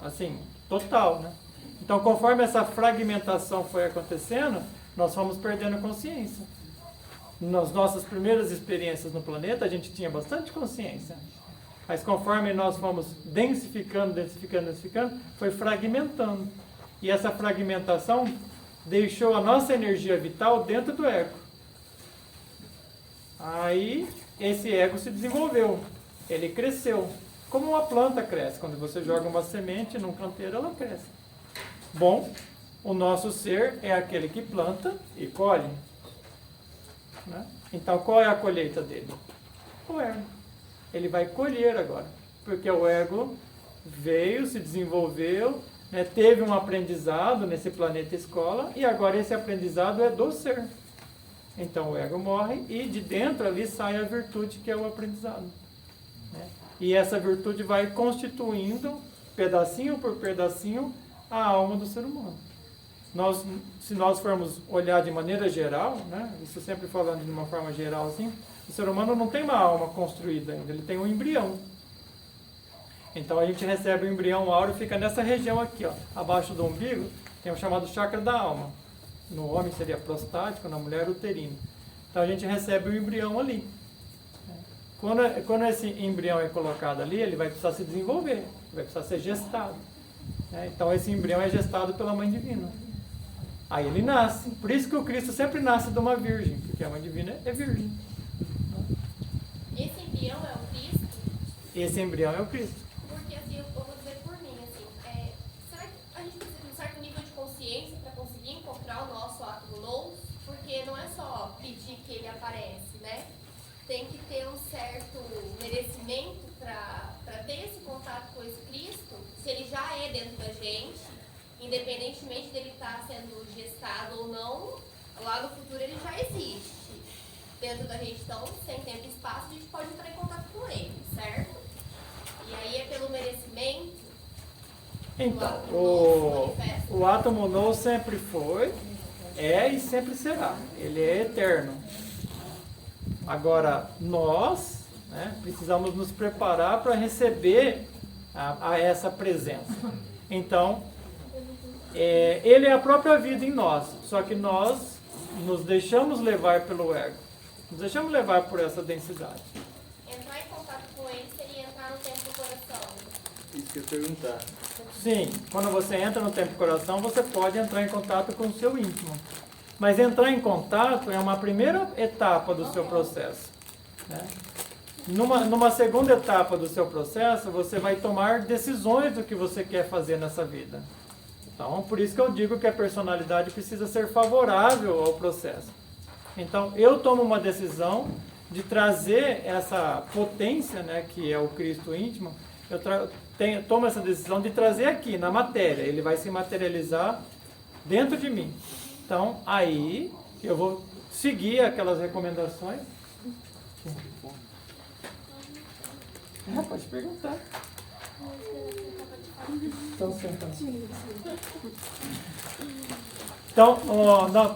assim, total, né? Então, conforme essa fragmentação foi acontecendo, nós fomos perdendo consciência. Nas nossas primeiras experiências no planeta, a gente tinha bastante consciência. Mas conforme nós fomos densificando, foi fragmentando. E essa fragmentação deixou a nossa energia vital dentro do ego. Aí, esse ego se desenvolveu. Ele cresceu. Como uma planta cresce. Quando você joga uma semente num canteiro, ela cresce. Bom, o nosso ser é aquele que planta e colhe. Né? Então, qual é a colheita dele? O ego. Ele vai colher agora, porque o ego veio, se desenvolveu, né, teve um aprendizado nesse planeta escola, e agora esse aprendizado é do ser. Então o ego morre e de dentro ali sai a virtude, que é o aprendizado. Né? E essa virtude vai constituindo, pedacinho por pedacinho, a alma do ser humano. Se nós formos olhar de maneira geral, né, isso sempre falando de uma forma geral assim, o ser humano não tem uma alma construída ainda, ele tem um embrião. Então a gente recebe o embrião áureo, fica nessa região aqui, ó, abaixo do umbigo, tem o chamado chakra da alma. No homem seria prostático, na mulher uterino. Então a gente recebe o embrião ali. Quando esse embrião é colocado ali, ele vai precisar se desenvolver, vai precisar ser gestado. Então esse embrião é gestado pela Mãe Divina. Aí ele nasce. Por isso que o Cristo sempre nasce de uma virgem, porque a Mãe Divina é virgem. Esse embrião é o Cristo? Esse embrião é o Cristo. Porque assim, eu vou dizer por mim, assim, será que a gente precisa de um certo nível de consciência para conseguir encontrar o nosso átomo nous? Porque não é só pedir que ele aparece, né? Tem que ter um certo merecimento para ter esse contato com esse Cristo, se ele já é dentro da gente, independentemente dele estar sendo gestado ou não, lá no futuro ele já existe dentro da gente. Então, sem tempo e espaço, a gente pode entrar em contato com ele, certo? E aí é pelo merecimento. Então, o átomo nous sempre foi, é e sempre será. Ele é eterno. Agora, nós, né, precisamos nos preparar para receber a essa presença. Então, ele é a própria vida em nós, só que nós nos deixamos levar pelo ego, nos deixamos levar por essa densidade. Entrar em contato com ele seria entrar no tempo do coração. Isso que eu ia perguntar. Sim, quando você entra no tempo do coração, você pode entrar em contato com o seu íntimo. Mas entrar em contato é uma primeira etapa do seu processo. Né? Numa segunda etapa do seu processo, você vai tomar decisões do que você quer fazer nessa vida. Então, por isso que eu digo que a personalidade precisa ser favorável ao processo. Então, eu tomo uma decisão de trazer essa potência, né, que é o Cristo íntimo, tomo essa decisão de trazer aqui, na matéria. Ele vai se materializar dentro de mim. Então, aí, eu vou seguir aquelas recomendações. Pode perguntar. Então,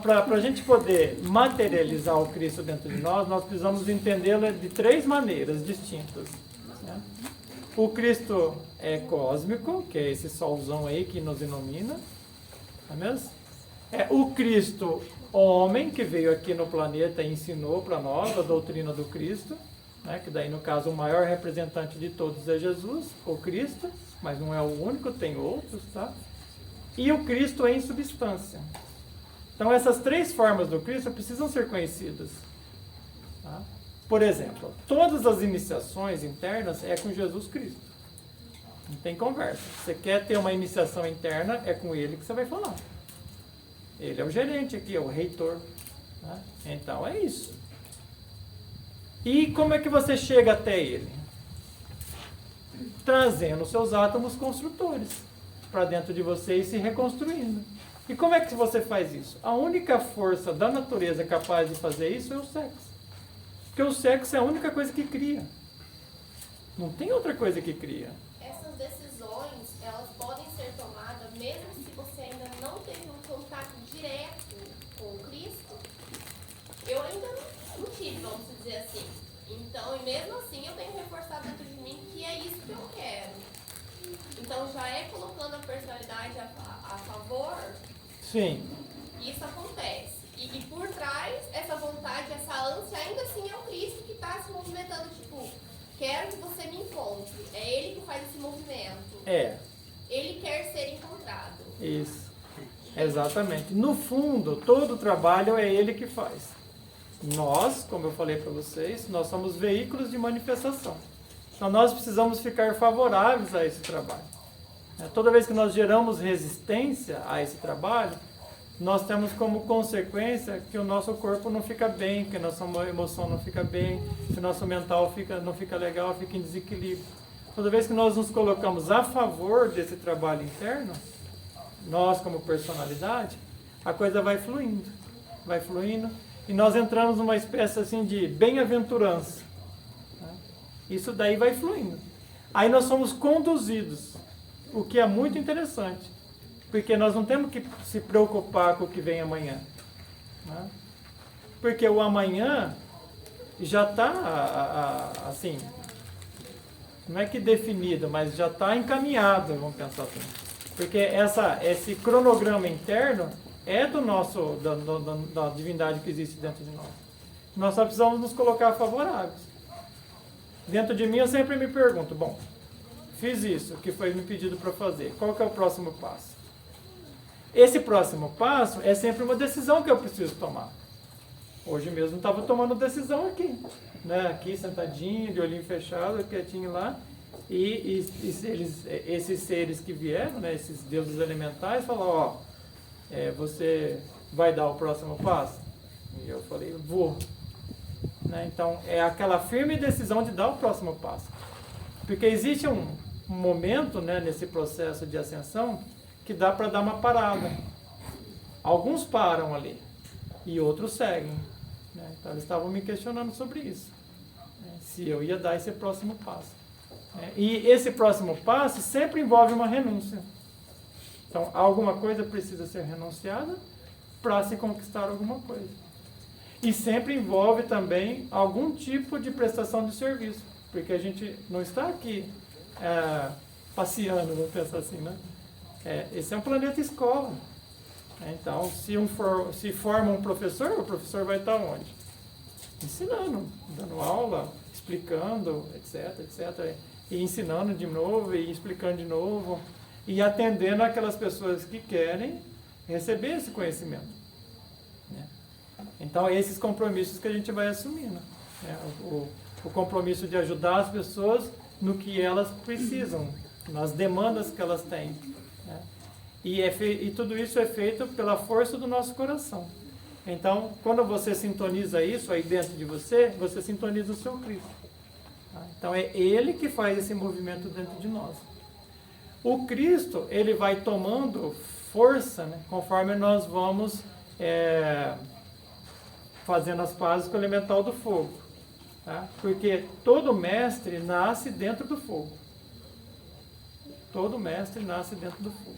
para a gente poder materializar o Cristo dentro de nós, nós precisamos entendê-lo de três maneiras distintas. Né? O Cristo é cósmico, que é esse solzão aí que nos ilumina. Não é mesmo? É o Cristo homem, que veio aqui no planeta e ensinou para nós a doutrina do Cristo. Né, que daí no caso o maior representante de todos é Jesus, o Cristo, mas não é o único, tem outros, tá? E o Cristo em substância. Então essas três formas do Cristo precisam ser conhecidas. Tá? Por exemplo, todas as iniciações internas é com Jesus Cristo. Não tem conversa. Você quer ter uma iniciação interna, é com ele que você vai falar. Ele é o gerente aqui, é o reitor. Tá? Então é isso. E como é que você chega até ele? Trazendo seus átomos construtores para dentro de você e se reconstruindo. E como é que você faz isso? A única força da natureza capaz de fazer isso é o sexo. Porque o sexo é a única coisa que cria. Não tem outra coisa que cria. Essas decisões, elas podem ser tomadas mesmo se você ainda não teve um contato direto com o Cristo? Eu ainda não tive, vamos dizer assim. Então, e mesmo assim, eu tenho reforçado dentro de mim que é isso que eu quero. Então, já é colocando a personalidade a favor. Sim. Isso acontece. E por trás, essa vontade, essa ânsia, ainda assim é o Cristo que está se movimentando, tipo, quero que você me encontre. É ele que faz esse movimento. É. Ele quer ser encontrado. Isso. Exatamente. No fundo, todo o trabalho é ele que faz. Nós, como eu falei para vocês, nós somos veículos de manifestação. Então nós precisamos ficar favoráveis a esse trabalho. Toda vez que nós geramos resistência a esse trabalho, nós temos como consequência que o nosso corpo não fica bem, que a nossa emoção não fica bem, que o nosso mental não fica legal, fica em desequilíbrio. Toda vez que nós nos colocamos a favor desse trabalho interno, nós como personalidade, a coisa vai fluindo. e nós entramos numa espécie assim de bem-aventurança. Né? Isso daí vai fluindo. Aí nós somos conduzidos, o que é muito interessante, porque nós não temos que se preocupar com o que vem amanhã. Né? Porque o amanhã já está, assim, não é que definido, mas já está encaminhado, vamos pensar assim. Porque esse cronograma interno é do nosso, da divindade que existe dentro de nós. Nós só precisamos nos colocar favoráveis. Dentro de mim eu sempre me pergunto, bom, fiz isso que foi me pedido para fazer, qual que é o próximo passo? Esse próximo passo é sempre uma decisão que eu preciso tomar. Hoje mesmo estava tomando decisão aqui, né? Aqui sentadinho, de olhinho fechado, quietinho lá, e esses seres que vieram, né? Esses deuses elementais, falaram, você vai dar o próximo passo? E eu falei, vou. Né? Então, é aquela firme decisão de dar o próximo passo. Porque existe um momento, né, nesse processo de ascensão que dá para dar uma parada. Alguns param ali e outros seguem. Né? Então, eles estavam me questionando sobre isso. Né? Se eu ia dar esse próximo passo. E esse próximo passo sempre envolve uma renúncia. Então, alguma coisa precisa ser renunciada para se conquistar alguma coisa. E sempre envolve também algum tipo de prestação de serviço. Porque a gente não está aqui passeando, vamos pensar assim, né? Esse é um planeta escola. Então, se forma um professor, o professor vai estar onde? Ensinando, dando aula, explicando, etc, etc. E ensinando de novo, e explicando de novo, e atendendo aquelas pessoas que querem receber esse conhecimento. Né? Então, esses compromissos que a gente vai assumindo. Né? O compromisso de ajudar as pessoas no que elas precisam, nas demandas que elas têm. Né? E tudo isso é feito pela força do nosso coração. Então, quando você sintoniza isso aí dentro de você, você sintoniza o seu Cristo. Tá? Então, é Ele que faz esse movimento dentro de nós. O Cristo, ele vai tomando força, né, conforme nós vamos fazendo as pazes com o elemental do fogo. Tá? Porque todo mestre nasce dentro do fogo. Todo mestre nasce dentro do fogo.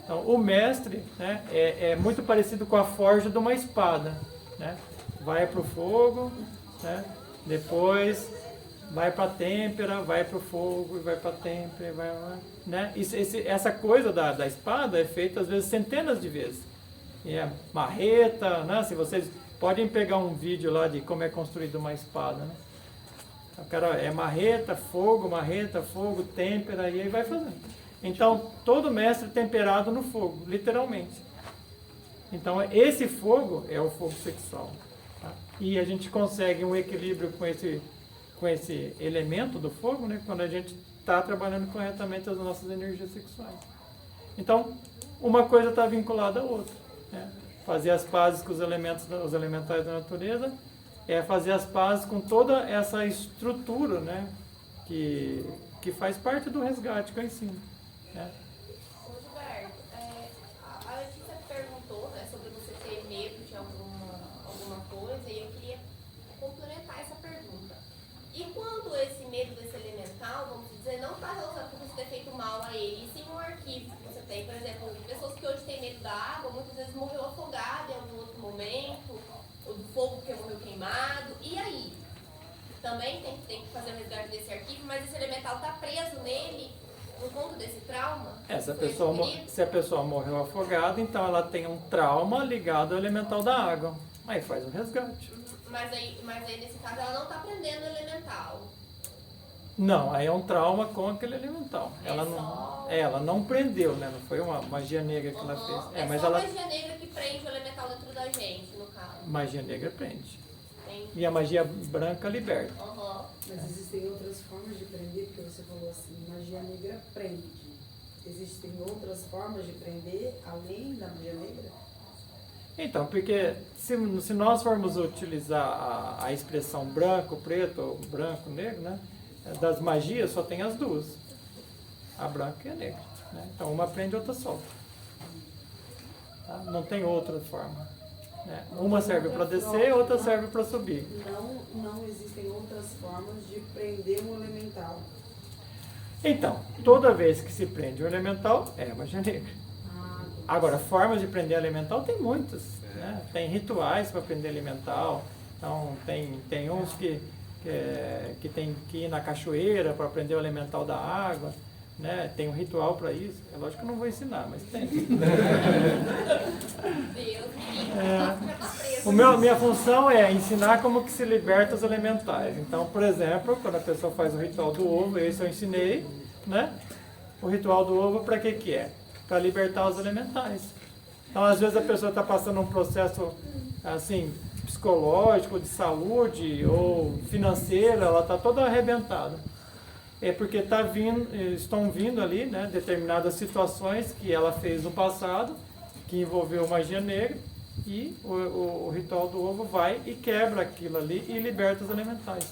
Então, o mestre, né, é muito parecido com a forja de uma espada. Né? Vai para o fogo, né? Depois vai para a têmpera, vai para o fogo, e vai para a têmpera, vai lá. Né? Essa coisa da espada é feita às vezes centenas de vezes. E é marreta, né? Se vocês podem pegar um vídeo lá de como é construída uma espada. Né? O cara é marreta, fogo, têmpera, e aí vai fazendo. Então, todo mestre temperado no fogo, literalmente. Então, esse fogo é o fogo sexual. Tá? E a gente consegue um equilíbrio com esse elemento do fogo, né? Quando a gente está trabalhando corretamente as nossas energias sexuais. Então, uma coisa está vinculada à outra. Né? Fazer as pazes com os elementais da natureza é fazer as pazes com toda essa estrutura, né? que faz parte do resgate que eu ensino. Né? Gilberto, a Letícia perguntou, né, sobre você ter medo de alguma coisa, e eu queria complementar essa pergunta. E quando esse medo desse elemental, vamos dizer, não está relacionado com você ter feito mal a ele, e sim um arquivo que você tem, por exemplo, pessoas que hoje têm medo da água, muitas vezes morreu afogada em algum outro momento, ou do fogo porque morreu queimado, e aí? Também tem que fazer o resgate desse arquivo, mas esse elemental está preso nele, no fundo desse trauma? Se a pessoa morreu afogada, então ela tem um trauma ligado ao elemental da água. Aí faz o resgate. Mas aí nesse caso ela não está aprendendo o elemental. Não, aí é um trauma com aquele elemental. Ela não prendeu, né? Não foi uma magia negra que ela fez. Mas só magia negra que prende o elemental dentro da gente, no caso. Magia negra prende. Entendi. E a magia branca liberta. Mas existem outras formas de prender, porque você falou assim, magia negra prende. Existem outras formas de prender além da magia negra? Então, porque se nós formos utilizar a expressão branco, preto, ou branco, negro, né? Das magias só tem as duas. A branca e a negra. Né? Então, uma prende, outra solta. Tá? Não tem outra forma. né? Uma serve para descer, outra serve para subir. Não existem outras formas de prender um elemental. Então, toda vez que se prende um elemental, é magia negra. Agora, formas de prender elemental tem muitas, né? Tem rituais para prender elemental. Então, tem uns que tem que ir na cachoeira para prender o elemental da água, né? Tem um ritual para isso. É lógico que eu não vou ensinar, mas tem. Minha função é ensinar como que se liberta os elementais. Então, por exemplo, quando a pessoa faz o ritual do ovo, esse eu ensinei, né? O ritual do ovo para que é? Para libertar os elementais. Então, às vezes a pessoa está passando um processo assim psicológico, de saúde ou financeira, ela está toda arrebentada. É porque estão vindo ali, né, determinadas situações que ela fez no passado, que envolveu magia negra, e o ritual do ovo vai e quebra aquilo ali e liberta os elementais.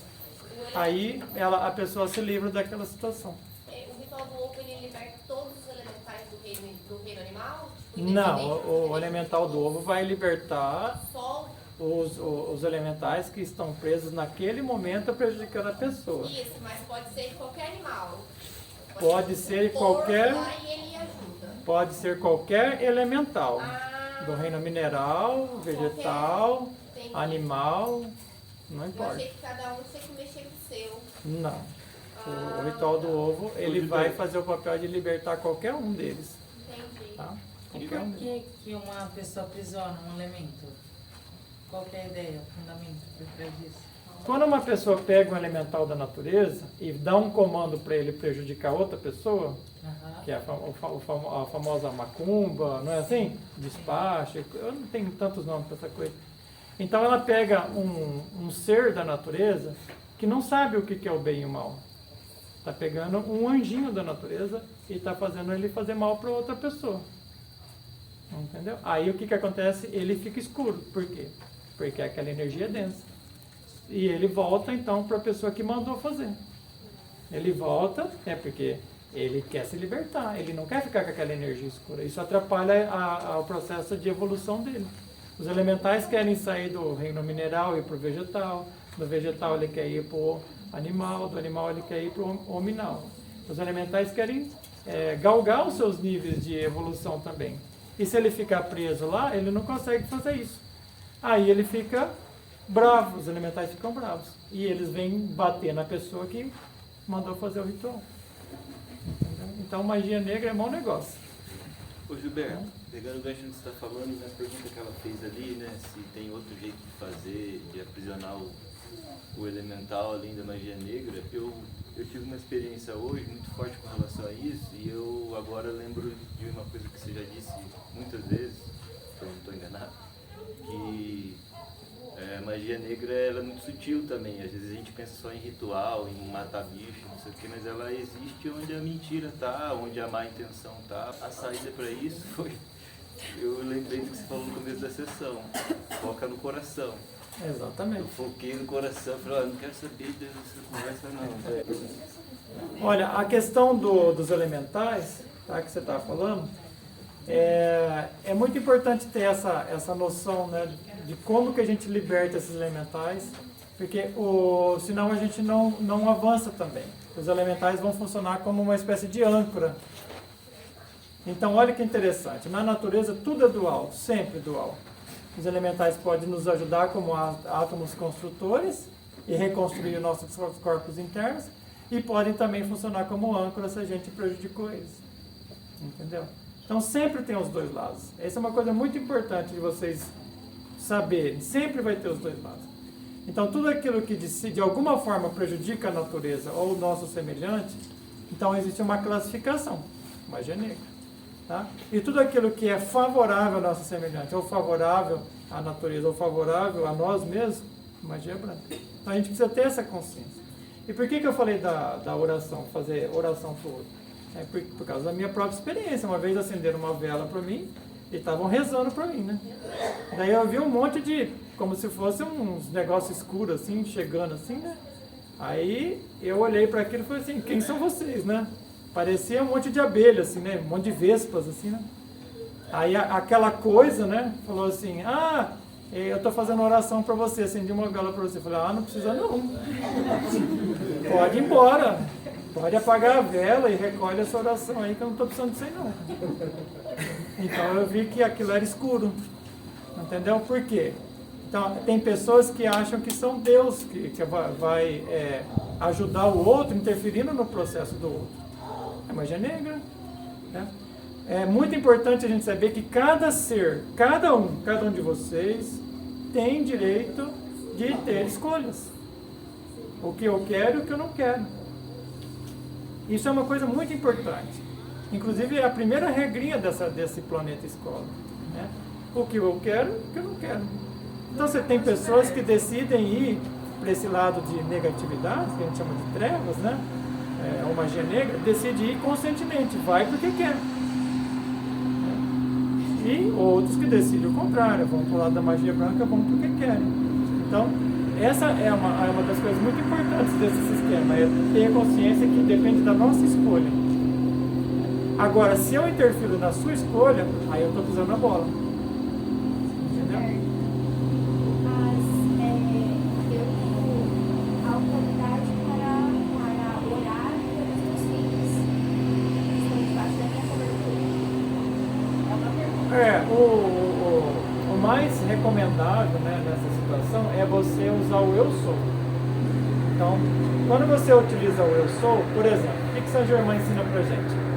Aí a pessoa se livra daquela situação. O ritual do ovo, ele liberta todos os elementais do reino animal? Não, o elemental do ovo vai libertar só os elementais que estão presos naquele momento prejudicando a pessoa. Isso, mas pode ser de qualquer animal. Pode ser qualquer. E ele ajuda. Pode ser qualquer elemental. Do reino mineral, vegetal, animal, não importa. Eu achei que cada um tinha que mexer com o seu. Não. O ritual do ovo, ele vai fazer o papel de libertar qualquer um deles. Entendi. Tá? E por que uma pessoa aprisiona um elemento? Qual que é a ideia, o fundamento por trás disso? Quando uma pessoa pega um elemental da natureza e dá um comando para ele prejudicar outra pessoa, que é a famosa macumba, não é assim? Despacho, eu não tenho tantos nomes para essa coisa. Então ela pega um ser da natureza que não sabe o que é o bem e o mal. Está pegando um anjinho da natureza e está fazendo ele fazer mal para outra pessoa. Entendeu? Aí o que acontece? Ele fica escuro. Por quê? Porque aquela energia é densa. E ele volta então para a pessoa que mandou fazer. Ele volta, porque ele quer se libertar, ele não quer ficar com aquela energia escura. Isso atrapalha o processo de evolução dele. Os elementais querem sair do reino mineral e ir para o vegetal. Do vegetal ele quer ir para o animal, do animal ele quer ir para o hominal. Os elementais querem galgar os seus níveis de evolução também. E se ele ficar preso lá, ele não consegue fazer isso. Aí ele fica bravo, os elementais ficam bravos. E eles vêm bater na pessoa que mandou fazer o ritual. Entendeu? Então magia negra é mau negócio. Ô Gilberto, pegando o gancho que você está falando, na pergunta que ela fez ali, né, se tem outro jeito de fazer, de aprisionar o elemental além da magia negra, eu tive uma experiência hoje muito forte com relação a isso, e eu agora lembro de uma coisa que você já disse muitas vezes, se eu não estou enganado, que a magia negra ela é muito sutil também. Às vezes a gente pensa só em ritual, em matar bicho, não sei o que, mas ela existe onde a mentira tá, onde a má intenção tá. A saída para isso foi, eu lembrei do que você falou no começo da sessão, foca no coração. Exatamente. Eu foquei no coração, falei, não quero saber dessa conversa não. Olha, a questão dos elementais, tá, que você estava falando, é muito importante ter essa noção, né, de como que a gente liberta esses elementais, porque senão a gente não avança também. Os elementais vão funcionar como uma espécie de âncora. Então olha que interessante, na natureza tudo é dual, sempre dual. Os elementais podem nos ajudar como átomos construtores e reconstruir os nossos corpos internos, e podem também funcionar como âncora se a gente prejudicou eles. Entendeu? Então sempre tem os dois lados. Essa é uma coisa muito importante de vocês saberem. Sempre vai ter os dois lados. Então tudo aquilo que de alguma forma prejudica a natureza ou o nosso semelhante, então existe uma classificação, magia negra. Tá? E tudo aquilo que é favorável ao nosso semelhante, ou favorável à natureza, ou favorável a nós mesmos, magia branca. Então a gente precisa ter essa consciência. E por que eu falei da oração, fazer oração para o outro? Por causa da minha própria experiência. Uma vez acenderam uma vela para mim e estavam rezando para mim, né? Daí eu vi um monte de, como se fosse uns negócios escuros assim, chegando assim, né? Aí eu olhei para aquilo e falei assim, quem são vocês, né? Parecia um monte de abelha, assim, né? Um monte de vespas, assim, né? Aí aquela coisa, né? Falou assim, eu estou fazendo oração para você, acendi uma vela para você. Eu falei, não precisa não. Pode ir embora. Pode apagar a vela e recolhe essa oração aí, que eu não estou precisando disso aí não. Então eu vi que aquilo era escuro. Entendeu? Por quê? Então, tem pessoas que acham que são Deus, que vai ajudar o outro, interferindo no processo do outro. É magia negra. Né? É muito importante a gente saber que cada ser, cada um de vocês, tem direito de ter escolhas. O que eu quero e o que eu não quero. Isso é uma coisa muito importante. Inclusive, é a primeira regrinha desse planeta escola. Né? O que eu quero e o que eu não quero. Então, você tem pessoas que decidem ir para esse lado de negatividade, que a gente chama de trevas, né? Ou magia negra, decide ir conscientemente, vai porque quer. E outros que decidem o contrário, vão para o lado da magia branca, vão porque querem. Então, essa é uma das coisas muito importantes desse sistema, é ter consciência que depende da nossa escolha. Agora, se eu interfiro na sua escolha, aí eu estou pisando na bola. Entendeu? Mas eu tenho autoridade para orar pelos meus filhos. Estão debaixo da minha cobertura. É uma pergunta. O mais recomendado, né, nessa situação é você usar o eu sou. Então, quando você utiliza o eu sou, por exemplo, o que São Germain ensina pra gente?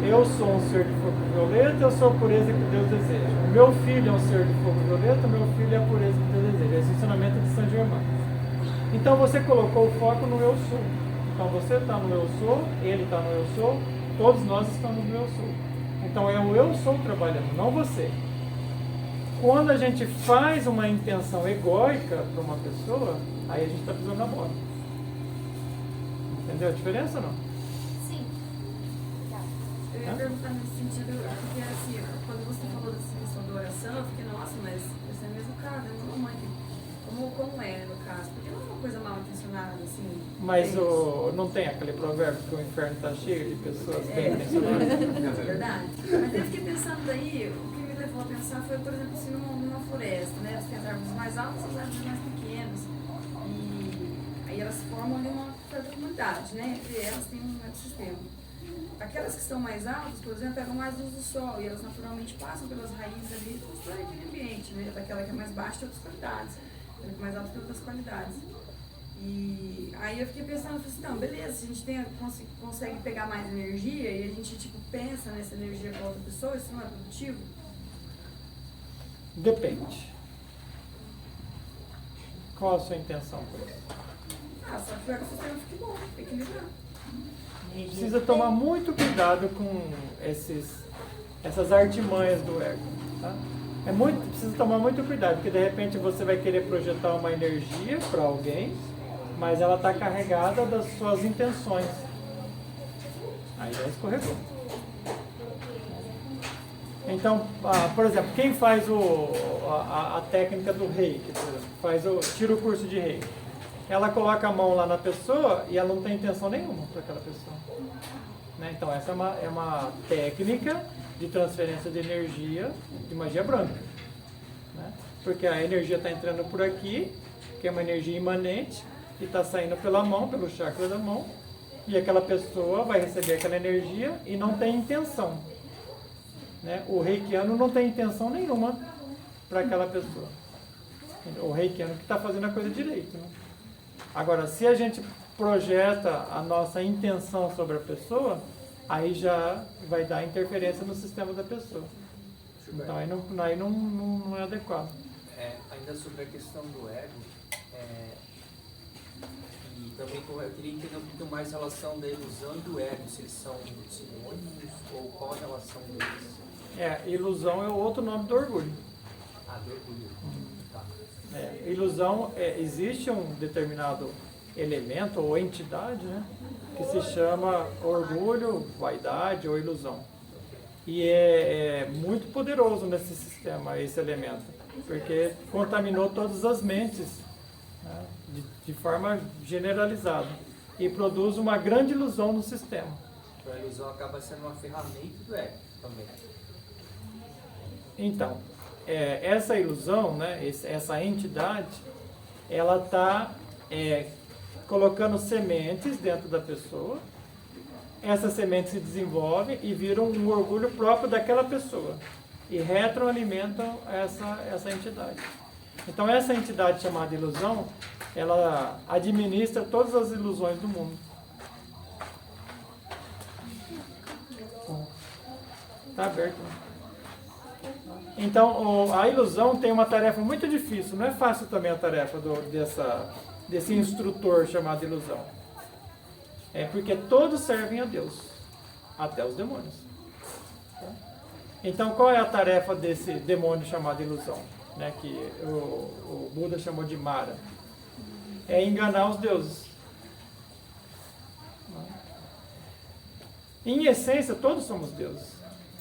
Eu sou um ser de fogo violeta, eu sou a pureza que Deus deseja. O meu filho é um ser de fogo violeta, o meu filho é a pureza que Deus deseja. Esse é o ensinamento de São Germain. Então você colocou o foco no eu sou. Então você está no eu sou, ele está no eu sou, todos nós estamos no eu sou. Então é o eu sou trabalhando, não você. Quando a gente faz uma intenção egóica para uma pessoa, aí a gente está pisando na bola. Entendeu a diferença ou não? Sim. Eu ia perguntar nesse sentido, porque assim, quando você falou dessa questão da oração, eu fiquei, nossa, mas esse é o mesmo caso, como é no caso? Porque não é uma coisa mal intencionada, assim. Mas não tem aquele provérbio que o inferno está cheio de pessoas bem intencionadas? É verdade. Mas eu fiquei pensando daí, o que me levou a pensar foi, por exemplo, assim, numa floresta, né? Você tem as árvores mais altas e as árvores mais pequenas. E aí elas formam ali uma certa comunidade, né? Entre elas tem um ecossistema. Aquelas que estão mais altas, por exemplo, pegam mais luz do sol e elas naturalmente passam pelas raízes ali e constroem aquele ambiente, né? Daquela que é mais baixa tem outras qualidades, aquela que é mais alta tem outras qualidades. E aí eu fiquei pensando assim, não, beleza, se a gente consegue pegar mais energia e a gente tipo, pensa nessa energia com outra pessoa, isso não é produtivo? Depende. Qual a sua intenção por isso? Só que o ecossistema fique bom, equilibrado. Precisa tomar muito cuidado com essas artimanhas do ego. Tá? Precisa tomar muito cuidado, porque de repente você vai querer projetar uma energia para alguém, mas ela está carregada das suas intenções. Aí já escorregou. Então, por exemplo, quem faz a técnica do reiki, por exemplo, tira o curso de reiki, ela coloca a mão lá na pessoa e ela não tem intenção nenhuma para aquela pessoa. Né? Então essa é uma técnica de transferência de energia de magia branca. Né? Porque a energia está entrando por aqui, que é uma energia imanente, e está saindo pela mão, pelo chakra da mão, e aquela pessoa vai receber aquela energia e não tem intenção. Né? O reikiano não tem intenção nenhuma para aquela pessoa. O reikiano que está fazendo a coisa direito. Né? Agora, se a gente projeta a nossa intenção sobre a pessoa, aí já vai dar interferência no sistema da pessoa. Então aí não é adequado. Ainda sobre a questão do ego, e também eu queria entender um pouquinho mais a relação da ilusão e do ego, se eles são sinônimos ou qual a relação deles? Ilusão é o outro nome do orgulho. Do orgulho. Tá. Ilusão, existe um determinado elemento ou entidade, né, que se chama orgulho, vaidade ou ilusão. E é muito poderoso nesse sistema, esse elemento, porque contaminou todas as mentes, né, de forma generalizada e produz uma grande ilusão no sistema. Então a ilusão acaba sendo uma ferramenta do ego também. Então, essa ilusão, né, essa entidade, ela está colocando sementes dentro da pessoa. Essas sementes se desenvolvem e viram um orgulho próprio daquela pessoa e retroalimentam essa entidade. Então essa entidade chamada ilusão, ela administra todas as ilusões do mundo. Está aberto. Então a ilusão tem uma tarefa muito difícil. Não é fácil também a tarefa desse instrutor chamado ilusão. É porque todos servem a Deus, até os demônios. Então qual é a tarefa desse demônio chamado ilusão? Né, que o Buda chamou de Mara? É enganar os deuses. Em essência, todos somos deuses,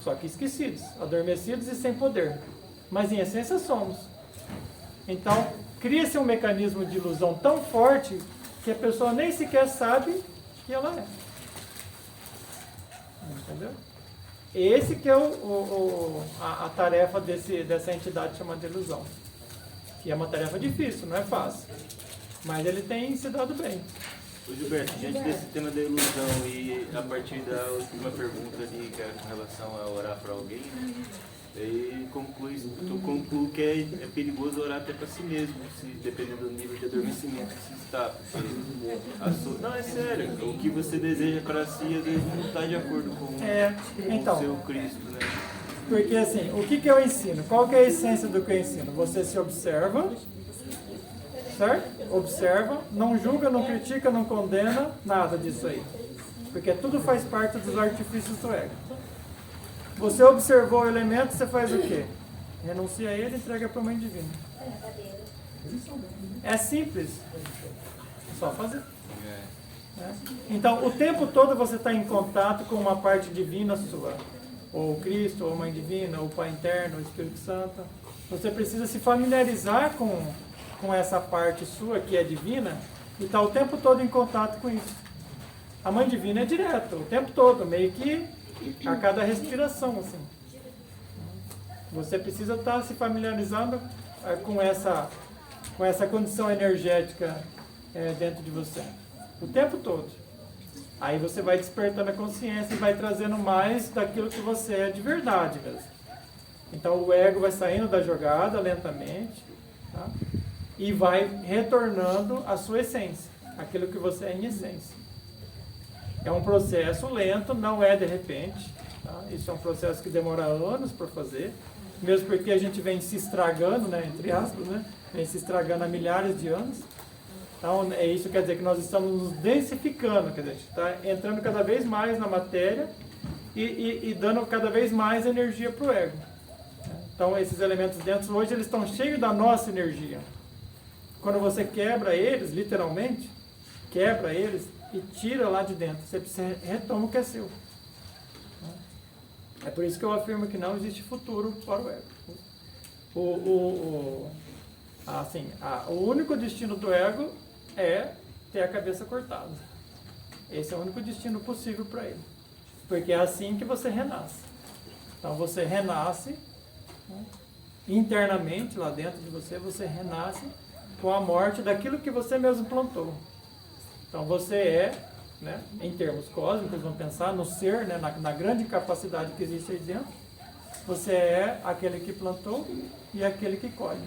só que esquecidos, adormecidos e sem poder. Mas em essência somos. Então, cria-se um mecanismo de ilusão tão forte que a pessoa nem sequer sabe que ela é. Entendeu? Esse que é a tarefa dessa entidade chamada ilusão. Que é uma tarefa difícil, não é fácil. Mas ele tem se dado bem. Ô Gilberto, diante desse tema da ilusão e a partir da última pergunta ali, que era com relação a orar para alguém, aí tu conclui que é perigoso orar até para si mesmo, dependendo do nível de adormecimento que se está. Não, é sério, o que você deseja para si às vezes não está de acordo com o seu Cristo, né? Porque assim, o que eu ensino? Qual que é a essência do que eu ensino? Você se observa, certo? Observa, não julga, não critica, não condena, nada disso aí. Porque tudo faz parte dos artifícios do ego. Você observou o elemento, você faz o quê? Renuncia a ele e entrega para a Mãe Divina. É simples. É só fazer. Então, o tempo todo você está em contato com uma parte divina sua. Ou Cristo, ou Mãe Divina, ou Pai Interno, ou Espírito Santo. Você precisa se familiarizar com essa parte sua que é divina e está o tempo todo em contato com isso. A Mãe Divina é direto, o tempo todo, meio que a cada respiração, assim. Você precisa estar se familiarizando com essa condição energética dentro de você, o tempo todo. Aí você vai despertando a consciência e vai trazendo mais daquilo que você é de verdade mesmo. Então o ego vai saindo da jogada lentamente, tá? E vai retornando à sua essência, aquilo que você é em essência. É um processo lento, não é de repente. Tá? Isso é um processo que demora anos para fazer, mesmo porque a gente vem se estragando, né, entre aspas, né, vem se estragando há milhares de anos. Então, isso quer dizer que nós estamos nos densificando, quer dizer, a gente está entrando cada vez mais na matéria e dando cada vez mais energia para o ego. Então, esses elementos dentro hoje, eles estão cheios da nossa energia. Quando você quebra eles, literalmente, quebra eles e tira lá de dentro, você retoma o que é seu. É por isso que eu afirmo que não existe futuro para o ego. O único destino do ego é ter a cabeça cortada. Esse é o único destino possível para ele. Porque é assim que você renasce. Então você renasce, né, internamente, lá dentro de você, você renasce com a morte daquilo que você mesmo plantou. Então você é, né, em termos cósmicos, vamos pensar no ser, né, na grande capacidade que existe aí dentro, você é aquele que plantou e aquele que colhe.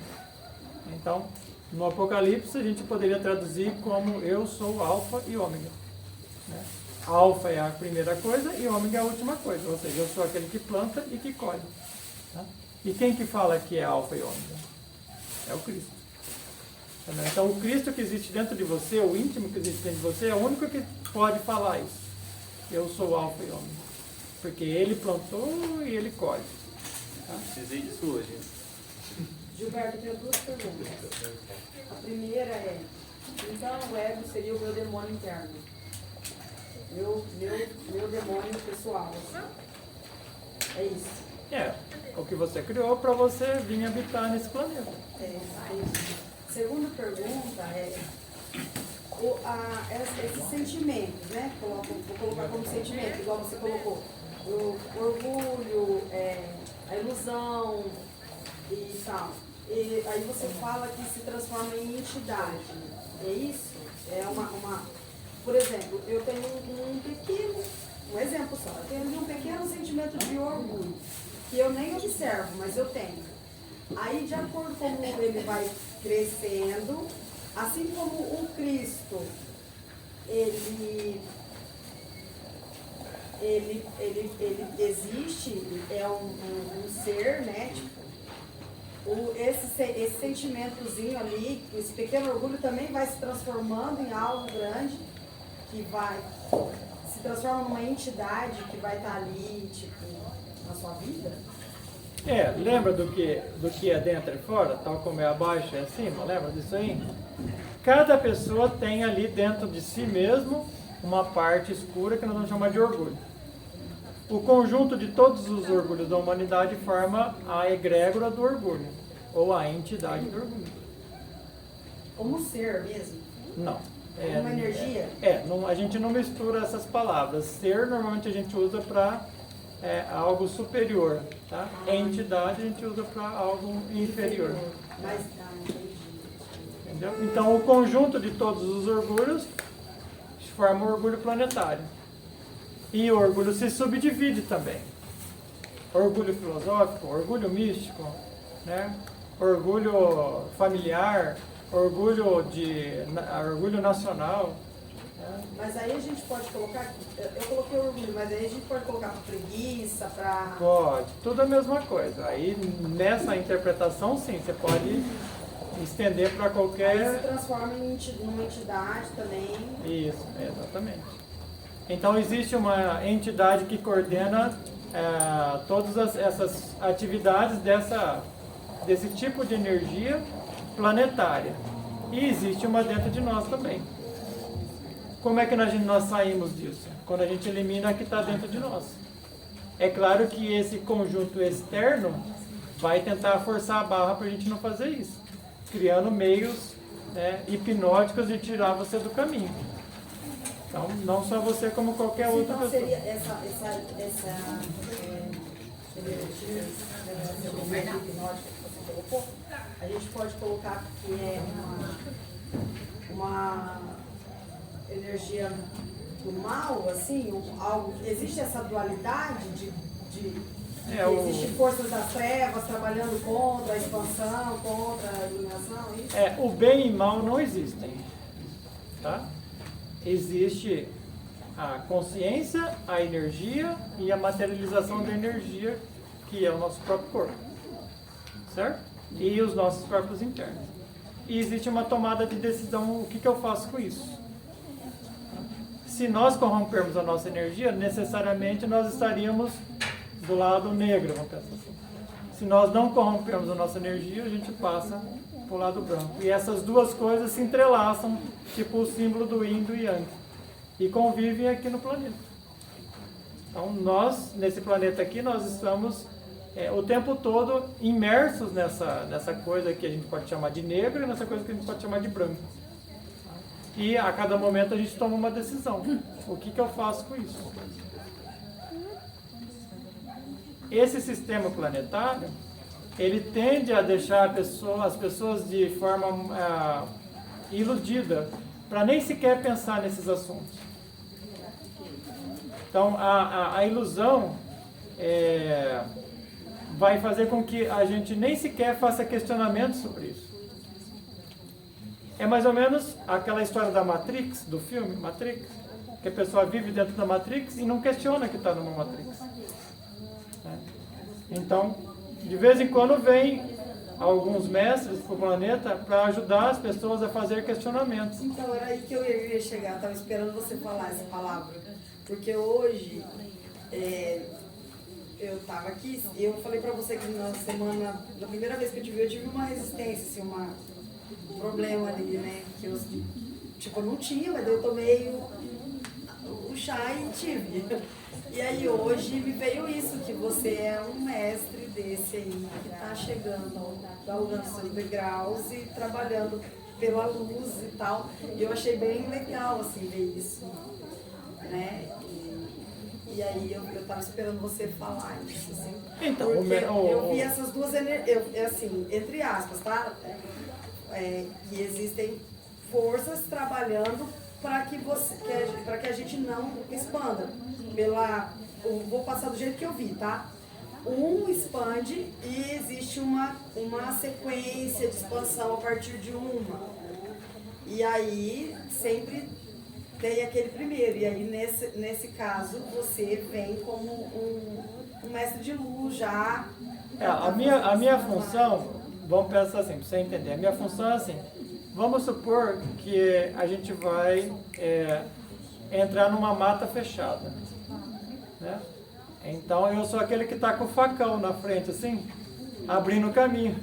Então, no Apocalipse a gente poderia traduzir como eu sou alfa e ômega. Né? Alfa é a primeira coisa e ômega é a última coisa, ou seja, eu sou aquele que planta e que colhe. Tá? E quem que fala que é alfa e ômega? É o Cristo. Então o Cristo que existe dentro de você, o íntimo que existe dentro de você, é o único que pode falar isso. Eu sou alfa e ômega. Porque ele plantou e ele colhe. Tá? Precisei disso hoje. Gilberto, eu tenho duas perguntas. A primeira é, então o ego seria o meu demônio interno. Meu demônio pessoal. Assim. É isso. É, o que você criou para você vir habitar nesse planeta. É isso. Segunda pergunta é esses sentimentos, né? Vou colocar como sentimento, igual você colocou. O orgulho, a ilusão, e tal. E aí você fala que se transforma em entidade. É isso? É uma... Por exemplo, eu tenho um exemplo só. Eu tenho um pequeno sentimento de orgulho, que eu nem observo, mas eu tenho. Aí, de acordo com como ele vai crescendo, assim como o Cristo, ele existe, é um ser, né? Tipo, esse sentimentozinho ali, esse pequeno orgulho também vai se transformando em algo grande, que vai se transforma numa entidade que vai estar ali, tipo, na sua vida. Lembra do que é dentro e fora, tal como é abaixo e acima? Lembra disso aí? Cada pessoa tem ali dentro de si mesmo uma parte escura que nós vamos chamar de orgulho. O conjunto de todos os orgulhos da humanidade forma a egrégora do orgulho, ou a entidade do orgulho. Como ser mesmo? Não. Como uma energia? A gente não mistura essas palavras. Ser, normalmente a gente usa para algo superior, tá? Entidade a gente usa para algo inferior. Entendeu? Então, o conjunto de todos os orgulhos forma o orgulho planetário. E o orgulho se subdivide também. Orgulho filosófico, orgulho místico, né? Orgulho familiar, orgulho nacional. Mas aí a gente pode colocar, eu coloquei orgulho, mas aí a gente pode colocar para preguiça, para... Pode, tudo a mesma coisa. Aí nessa interpretação sim, você pode estender para qualquer... Aí se transforma numa entidade também. Isso, exatamente. Então existe uma entidade que coordena todas essas atividades desse tipo de energia planetária. E existe uma dentro de nós também. Como é que nós saímos disso? Quando a gente elimina a que está dentro de nós. É claro que esse conjunto externo vai tentar forçar a barra para a gente não fazer isso, criando meios hipnóticos de tirar você do caminho. Então, não só você, como qualquer outra pessoa. Então seria essa energia hipnótica que você colocou, a gente pode colocar que é uma energia do mal, assim, algo, existe essa dualidade existe forças das trevas trabalhando contra a expansão, contra a iluminação, isso? O bem e mal não existem, tá? Existe a consciência, a energia e a materialização da energia, que é o nosso próprio corpo, certo? E os nossos corpos internos. E existe uma tomada de decisão, o que eu faço com isso? Se nós corrompermos a nossa energia, necessariamente nós estaríamos do lado negro, vamos pensar assim. Se nós não corrompermos a nossa energia, a gente passa para o lado branco. E essas duas coisas se entrelaçam, tipo o símbolo do yin e do yang, e convivem aqui no planeta. Então nós, nesse planeta aqui, nós estamos o tempo todo imersos nessa coisa que a gente pode chamar de negro e nessa coisa que a gente pode chamar de branco. E a cada momento a gente toma uma decisão. O que eu faço com isso? Esse sistema planetário, ele tende a deixar as pessoas de forma iludida, para nem sequer pensar nesses assuntos. Então, a ilusão vai fazer com que a gente nem sequer faça questionamentos sobre isso. É mais ou menos aquela história da Matrix, do filme Matrix, que a pessoa vive dentro da Matrix e não questiona que está numa Matrix. Então, de vez em quando vem alguns mestres para o planeta para ajudar as pessoas a fazer questionamentos. Então, era aí que eu ia chegar, estava esperando você falar essa palavra. Porque hoje, eu estava aqui e eu falei para você que na primeira vez que eu tive uma resistência, assim, um problema ali, né? Que eu, não tinha, mas eu tomei o chá e tive. E aí hoje me veio isso, que você é um mestre desse aí, que está chegando, galgando seus degraus e trabalhando pela luz e tal. E eu achei bem legal, assim, ver isso, né? E aí eu tava esperando você falar isso, assim. Então, porque eu vi essas duas energias, assim, entre aspas, tá? Que existem forças trabalhando para que a gente não expanda. Eu vou passar do jeito que eu vi, tá? Um expande e existe uma sequência de expansão a partir de uma. E aí sempre tem aquele primeiro. E aí nesse caso você vem como um mestre de luz já. A minha função, vamos pensar assim, para você entender, a minha função é assim, vamos supor que a gente vai entrar numa mata fechada, né? Então eu sou aquele que está com o facão na frente, assim, abrindo o caminho.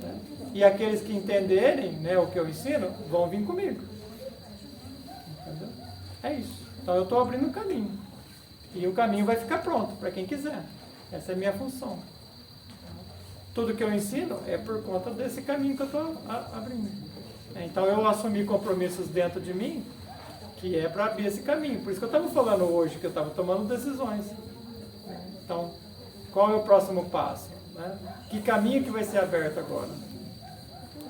Né? E aqueles que entenderem, né, o que eu ensino, vão vir comigo. Entendeu? É isso. Então eu estou abrindo o caminho. E o caminho vai ficar pronto para quem quiser. Essa é a minha função. Tudo que eu ensino é por conta desse caminho que eu estou abrindo. Então eu assumi compromissos dentro de mim que é para abrir esse caminho. Por isso que eu estava falando hoje, que eu estava tomando decisões. Então, qual é o próximo passo? Né? Que caminho que vai ser aberto agora?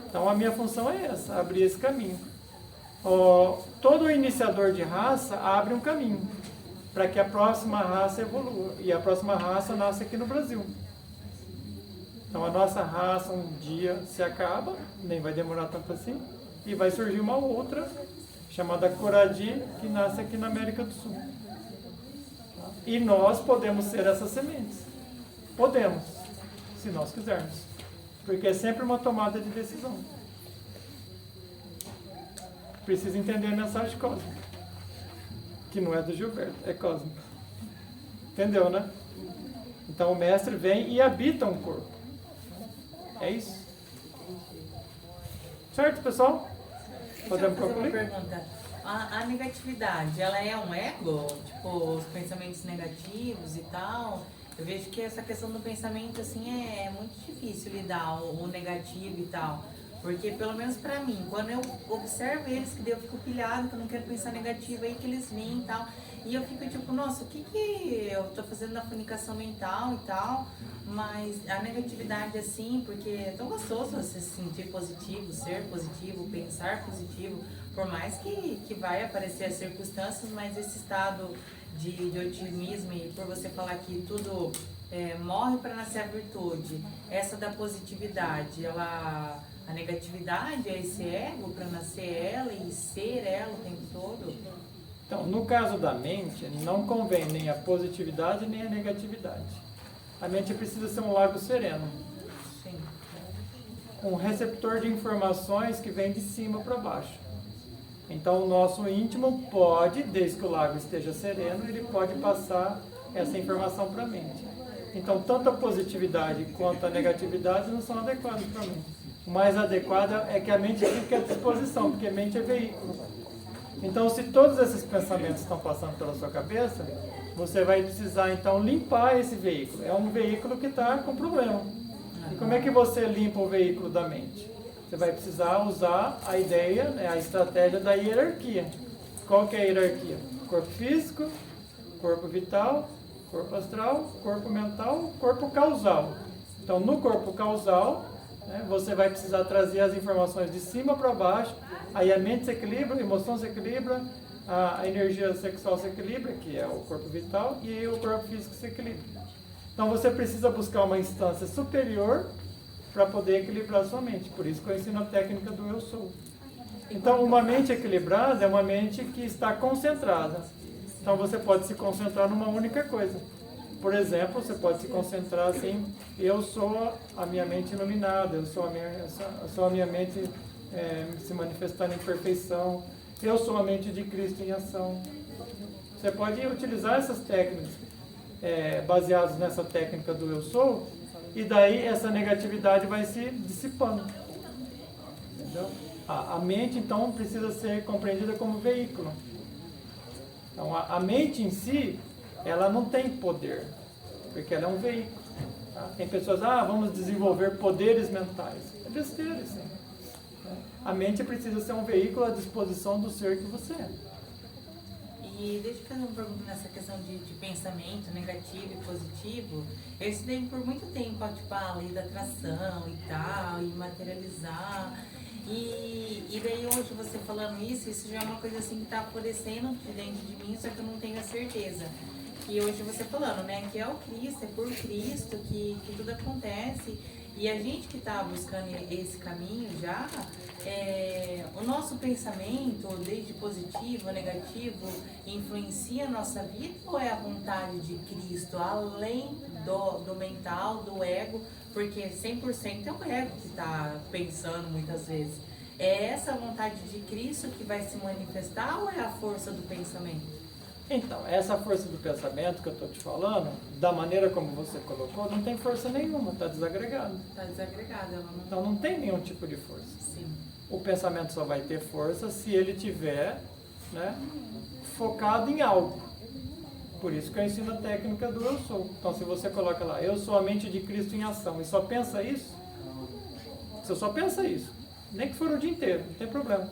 Então, a minha função é essa, abrir esse caminho. Todo iniciador de raça abre um caminho para que a próxima raça evolua. E a próxima raça nasce aqui no Brasil. Então, a nossa raça um dia se acaba, nem vai demorar tanto assim, e vai surgir uma outra chamada Coradi, que nasce aqui na América do Sul. E nós podemos ser essas sementes. Podemos, se nós quisermos. Porque é sempre uma tomada de decisão. Precisa entender a mensagem cósmica. Que não é do Gilberto, é cósmica. Entendeu, né? Então o mestre vem e habita um corpo. É isso. Certo, pessoal? Podemos concluir? Uma pergunta. A negatividade, ela é um ego? Tipo, os pensamentos negativos e tal? Eu vejo que essa questão do pensamento, assim, é muito difícil lidar, o negativo e tal. Porque, pelo menos pra mim, quando eu observo eles, que daí eu fico pilhado, que eu não quero pensar negativo, aí que eles vêm e tal. E eu fico tipo, nossa, o que eu tô fazendo na comunicação mental e tal? Mas a negatividade, assim, porque é tão gostoso você se sentir positivo, ser positivo, pensar positivo, por mais que vai aparecer as circunstâncias, mas esse estado de otimismo, e por você falar que tudo morre para nascer a virtude, essa da positividade, a negatividade é esse ego para nascer ela e ser ela o tempo todo? Então, no caso da mente, não convém nem a positividade nem a negatividade. A mente precisa ser um lago sereno. Sim. Um receptor de informações que vem de cima para baixo. Então, o nosso íntimo pode, desde que o lago esteja sereno, ele pode passar essa informação para a mente. Então, tanto a positividade quanto a negatividade não são adequadas para a mente. O mais adequado é que a mente fique à disposição, porque a mente é veículo. Então, se todos esses pensamentos estão passando pela sua cabeça, você vai precisar, então, limpar esse veículo. É um veículo que está com problema. E como é que você limpa o veículo da mente? Você vai precisar usar a ideia, a estratégia da hierarquia. Qual que é a hierarquia? Corpo físico, corpo vital, corpo astral, corpo mental, corpo causal. Então, no corpo causal, você vai precisar trazer as informações de cima para baixo, aí a mente se equilibra, a emoção se equilibra, a energia sexual se equilibra, que é o corpo vital, e o corpo físico se equilibra. Então você precisa buscar uma instância superior para poder equilibrar a sua mente. Por isso que eu ensino a técnica do eu sou. Então uma mente equilibrada é uma mente que está concentrada. Então você pode se concentrar numa única coisa. Por exemplo, você pode se concentrar assim, eu sou a minha mente iluminada, eu sou a minha mente se manifestando em perfeição, eu sou a mente de Cristo em ação. Você pode utilizar essas técnicas baseadas nessa técnica do eu sou, e daí essa negatividade vai se dissipando. Entendeu? A mente, então, precisa ser compreendida como veículo. Então, a mente em si, ela não tem poder, porque ela é um veículo. Tá? Tem pessoas, vamos desenvolver poderes mentais. É besteira, assim. A mente precisa ser um veículo à disposição do ser que você é. E deixa eu fazer uma pergunta nessa questão de pensamento negativo e positivo. Eu estudei por muito tempo tipo, a lei da atração e tal, e materializar. E daí hoje você falando isso já é uma coisa assim que está aparecendo de dentro de mim, só que eu não tenho a certeza. E hoje você falando, né, que é o Cristo, é por Cristo que tudo acontece. E a gente que está buscando esse caminho já, o nosso pensamento, desde positivo ou negativo, influencia a nossa vida ou é a vontade de Cristo, além do mental, do ego, porque 100% é o ego que está pensando muitas vezes. É essa vontade de Cristo que vai se manifestar ou é a força do pensamento? Então, essa força do pensamento que eu estou te falando, da maneira como você colocou, não tem força nenhuma, está desagregado. Está desagregado, ela não... Então não tem nenhum tipo de força. Sim. O pensamento só vai ter força se ele tiver, né, focado em algo. Por isso que eu ensino a técnica do eu sou. Então se você coloca lá, eu sou a mente de Cristo em ação, e só pensa isso, você só pensa isso, nem que for o dia inteiro, não tem problema.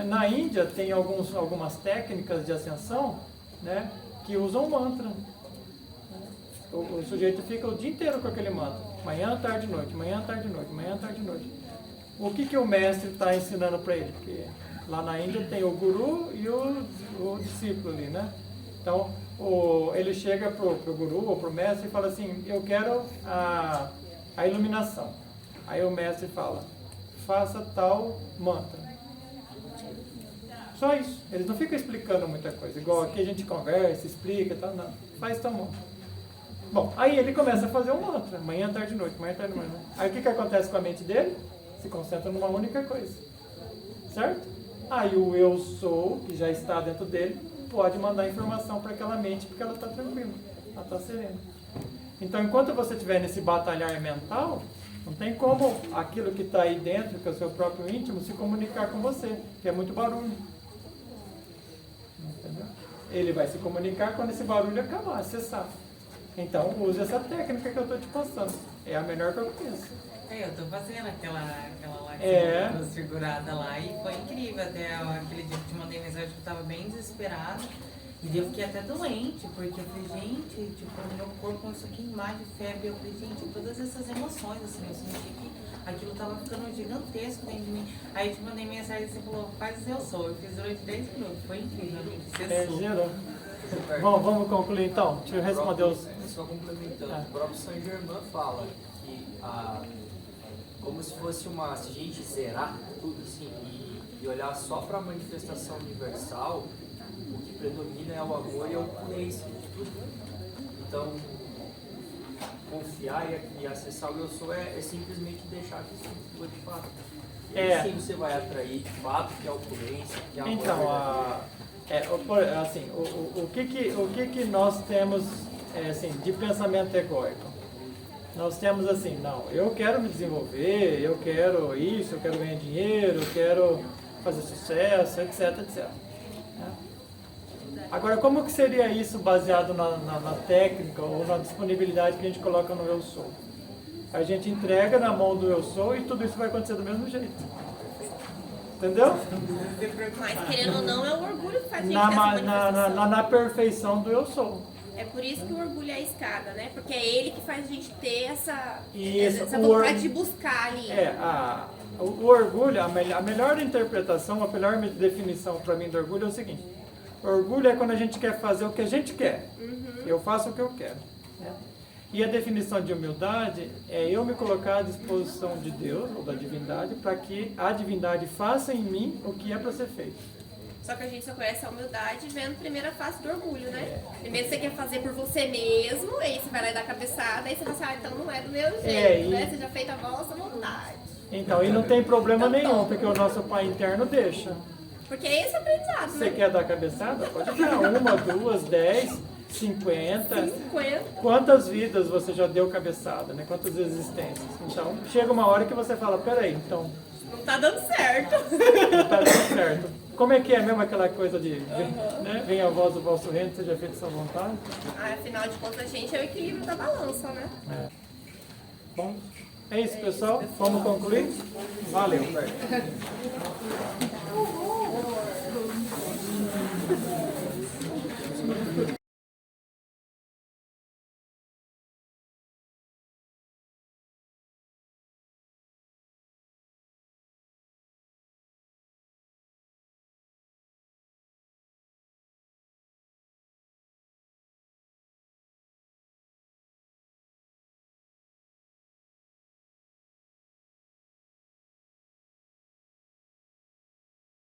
Na Índia tem algumas técnicas de ascensão, né, que usam mantra. O sujeito fica o dia inteiro com aquele mantra. Manhã, tarde, noite, manhã, tarde, noite, manhã, tarde, noite. O que o mestre está ensinando para ele? Porque lá na Índia tem o guru e o discípulo ali, né? Então, ele chega pro guru ou pro mestre e fala assim, eu quero a iluminação. Aí o mestre fala, faça tal mantra. Só isso. Eles não ficam explicando muita coisa. Igual aqui a gente conversa, explica e tal. Não. Faz tal mantra. Bom, aí ele começa a fazer um mantra. Manhã, tarde, noite. Manhã, tarde, noite. Aí o que acontece com a mente dele? Se concentra numa única coisa. Certo? Aí o eu sou, que já está dentro dele, pode mandar informação para aquela mente porque ela está tranquila. Ela está serena. Então, enquanto você estiver nesse batalhar mental, não tem como aquilo que está aí dentro, que é o seu próprio íntimo, se comunicar com você, que é muito barulho. Entendeu? Ele vai se comunicar quando esse barulho acabar, cessar. Então, use essa técnica que eu estou te passando. É a melhor que eu conheço. Eu estou fazendo aquela lá É. segurada lá e foi incrível. Até aquele dia que eu te mandei mensagem que eu estava bem desesperada. E eu fiquei até doente, porque eu falei, gente, tipo, meu corpo começou a queimar de febre. Eu falei, gente, todas essas emoções, assim, eu senti que aquilo tava ficando gigantesco dentro de mim. Aí eu te mandei mensagem e você falou, faz o eu sou. Eu fiz durante 10 minutos, foi incrível, amigo. Gerou. Bom, vamos concluir então. Deixa eu responder os... Só complementando, o próprio Saint Germain fala que como se fosse se a gente zerar tudo assim e olhar só para a manifestação universal, o que predomina é o amor e a opulência de tudo. Então, confiar e acessar o eu sou é simplesmente deixar que isso flua de fato. E aí sim você vai atrair de fato que é a opulência, que é a amor. Então, assim, o que nós temos assim, de pensamento egóico? Nós temos assim, não, eu quero me desenvolver, eu quero isso, eu quero ganhar dinheiro, eu quero fazer sucesso, etc, etc. Agora, como que seria isso baseado na técnica ou na disponibilidade que a gente coloca no eu sou? A gente entrega na mão do eu sou e tudo isso vai acontecer do mesmo jeito. Entendeu? Mas querendo ou não, é o orgulho que faz a gente na perfeição do eu sou. É por isso que o orgulho é a escada, né? Porque é ele que faz a gente ter essa vontade de buscar ali. O orgulho, a melhor interpretação, a melhor definição para mim do orgulho é o seguinte. Orgulho é quando a gente quer fazer o que a gente quer. Eu faço o que eu quero. Né? E a definição de humildade é eu me colocar à disposição de Deus ou da divindade para que a divindade faça em mim o que é para ser feito. Só que a gente só conhece a humildade vendo a primeira fase do orgulho, né? Primeiro você quer fazer por você mesmo, aí você vai lá e dá a cabeçada, aí você fala assim, então não é do meu jeito, né? Você já fez a vossa vontade. Então, e não tem problema nenhum, porque o nosso pai interno deixa. Porque é esse aprendizado, Você quer dar cabeçada? Pode dar 1, 2, 10, 50. Quantas vidas você já deu cabeçada, né? Quantas existências? Então, chega uma hora que você fala, peraí, então... Não tá dando certo. Não tá dando certo. Como é que é mesmo aquela coisa de, né? Vem a voz do vosso reino, seja feita sua vontade? Afinal de contas, a gente é o equilíbrio da balança, né? Bom, é isso, pessoal. Vamos concluir? Valeu.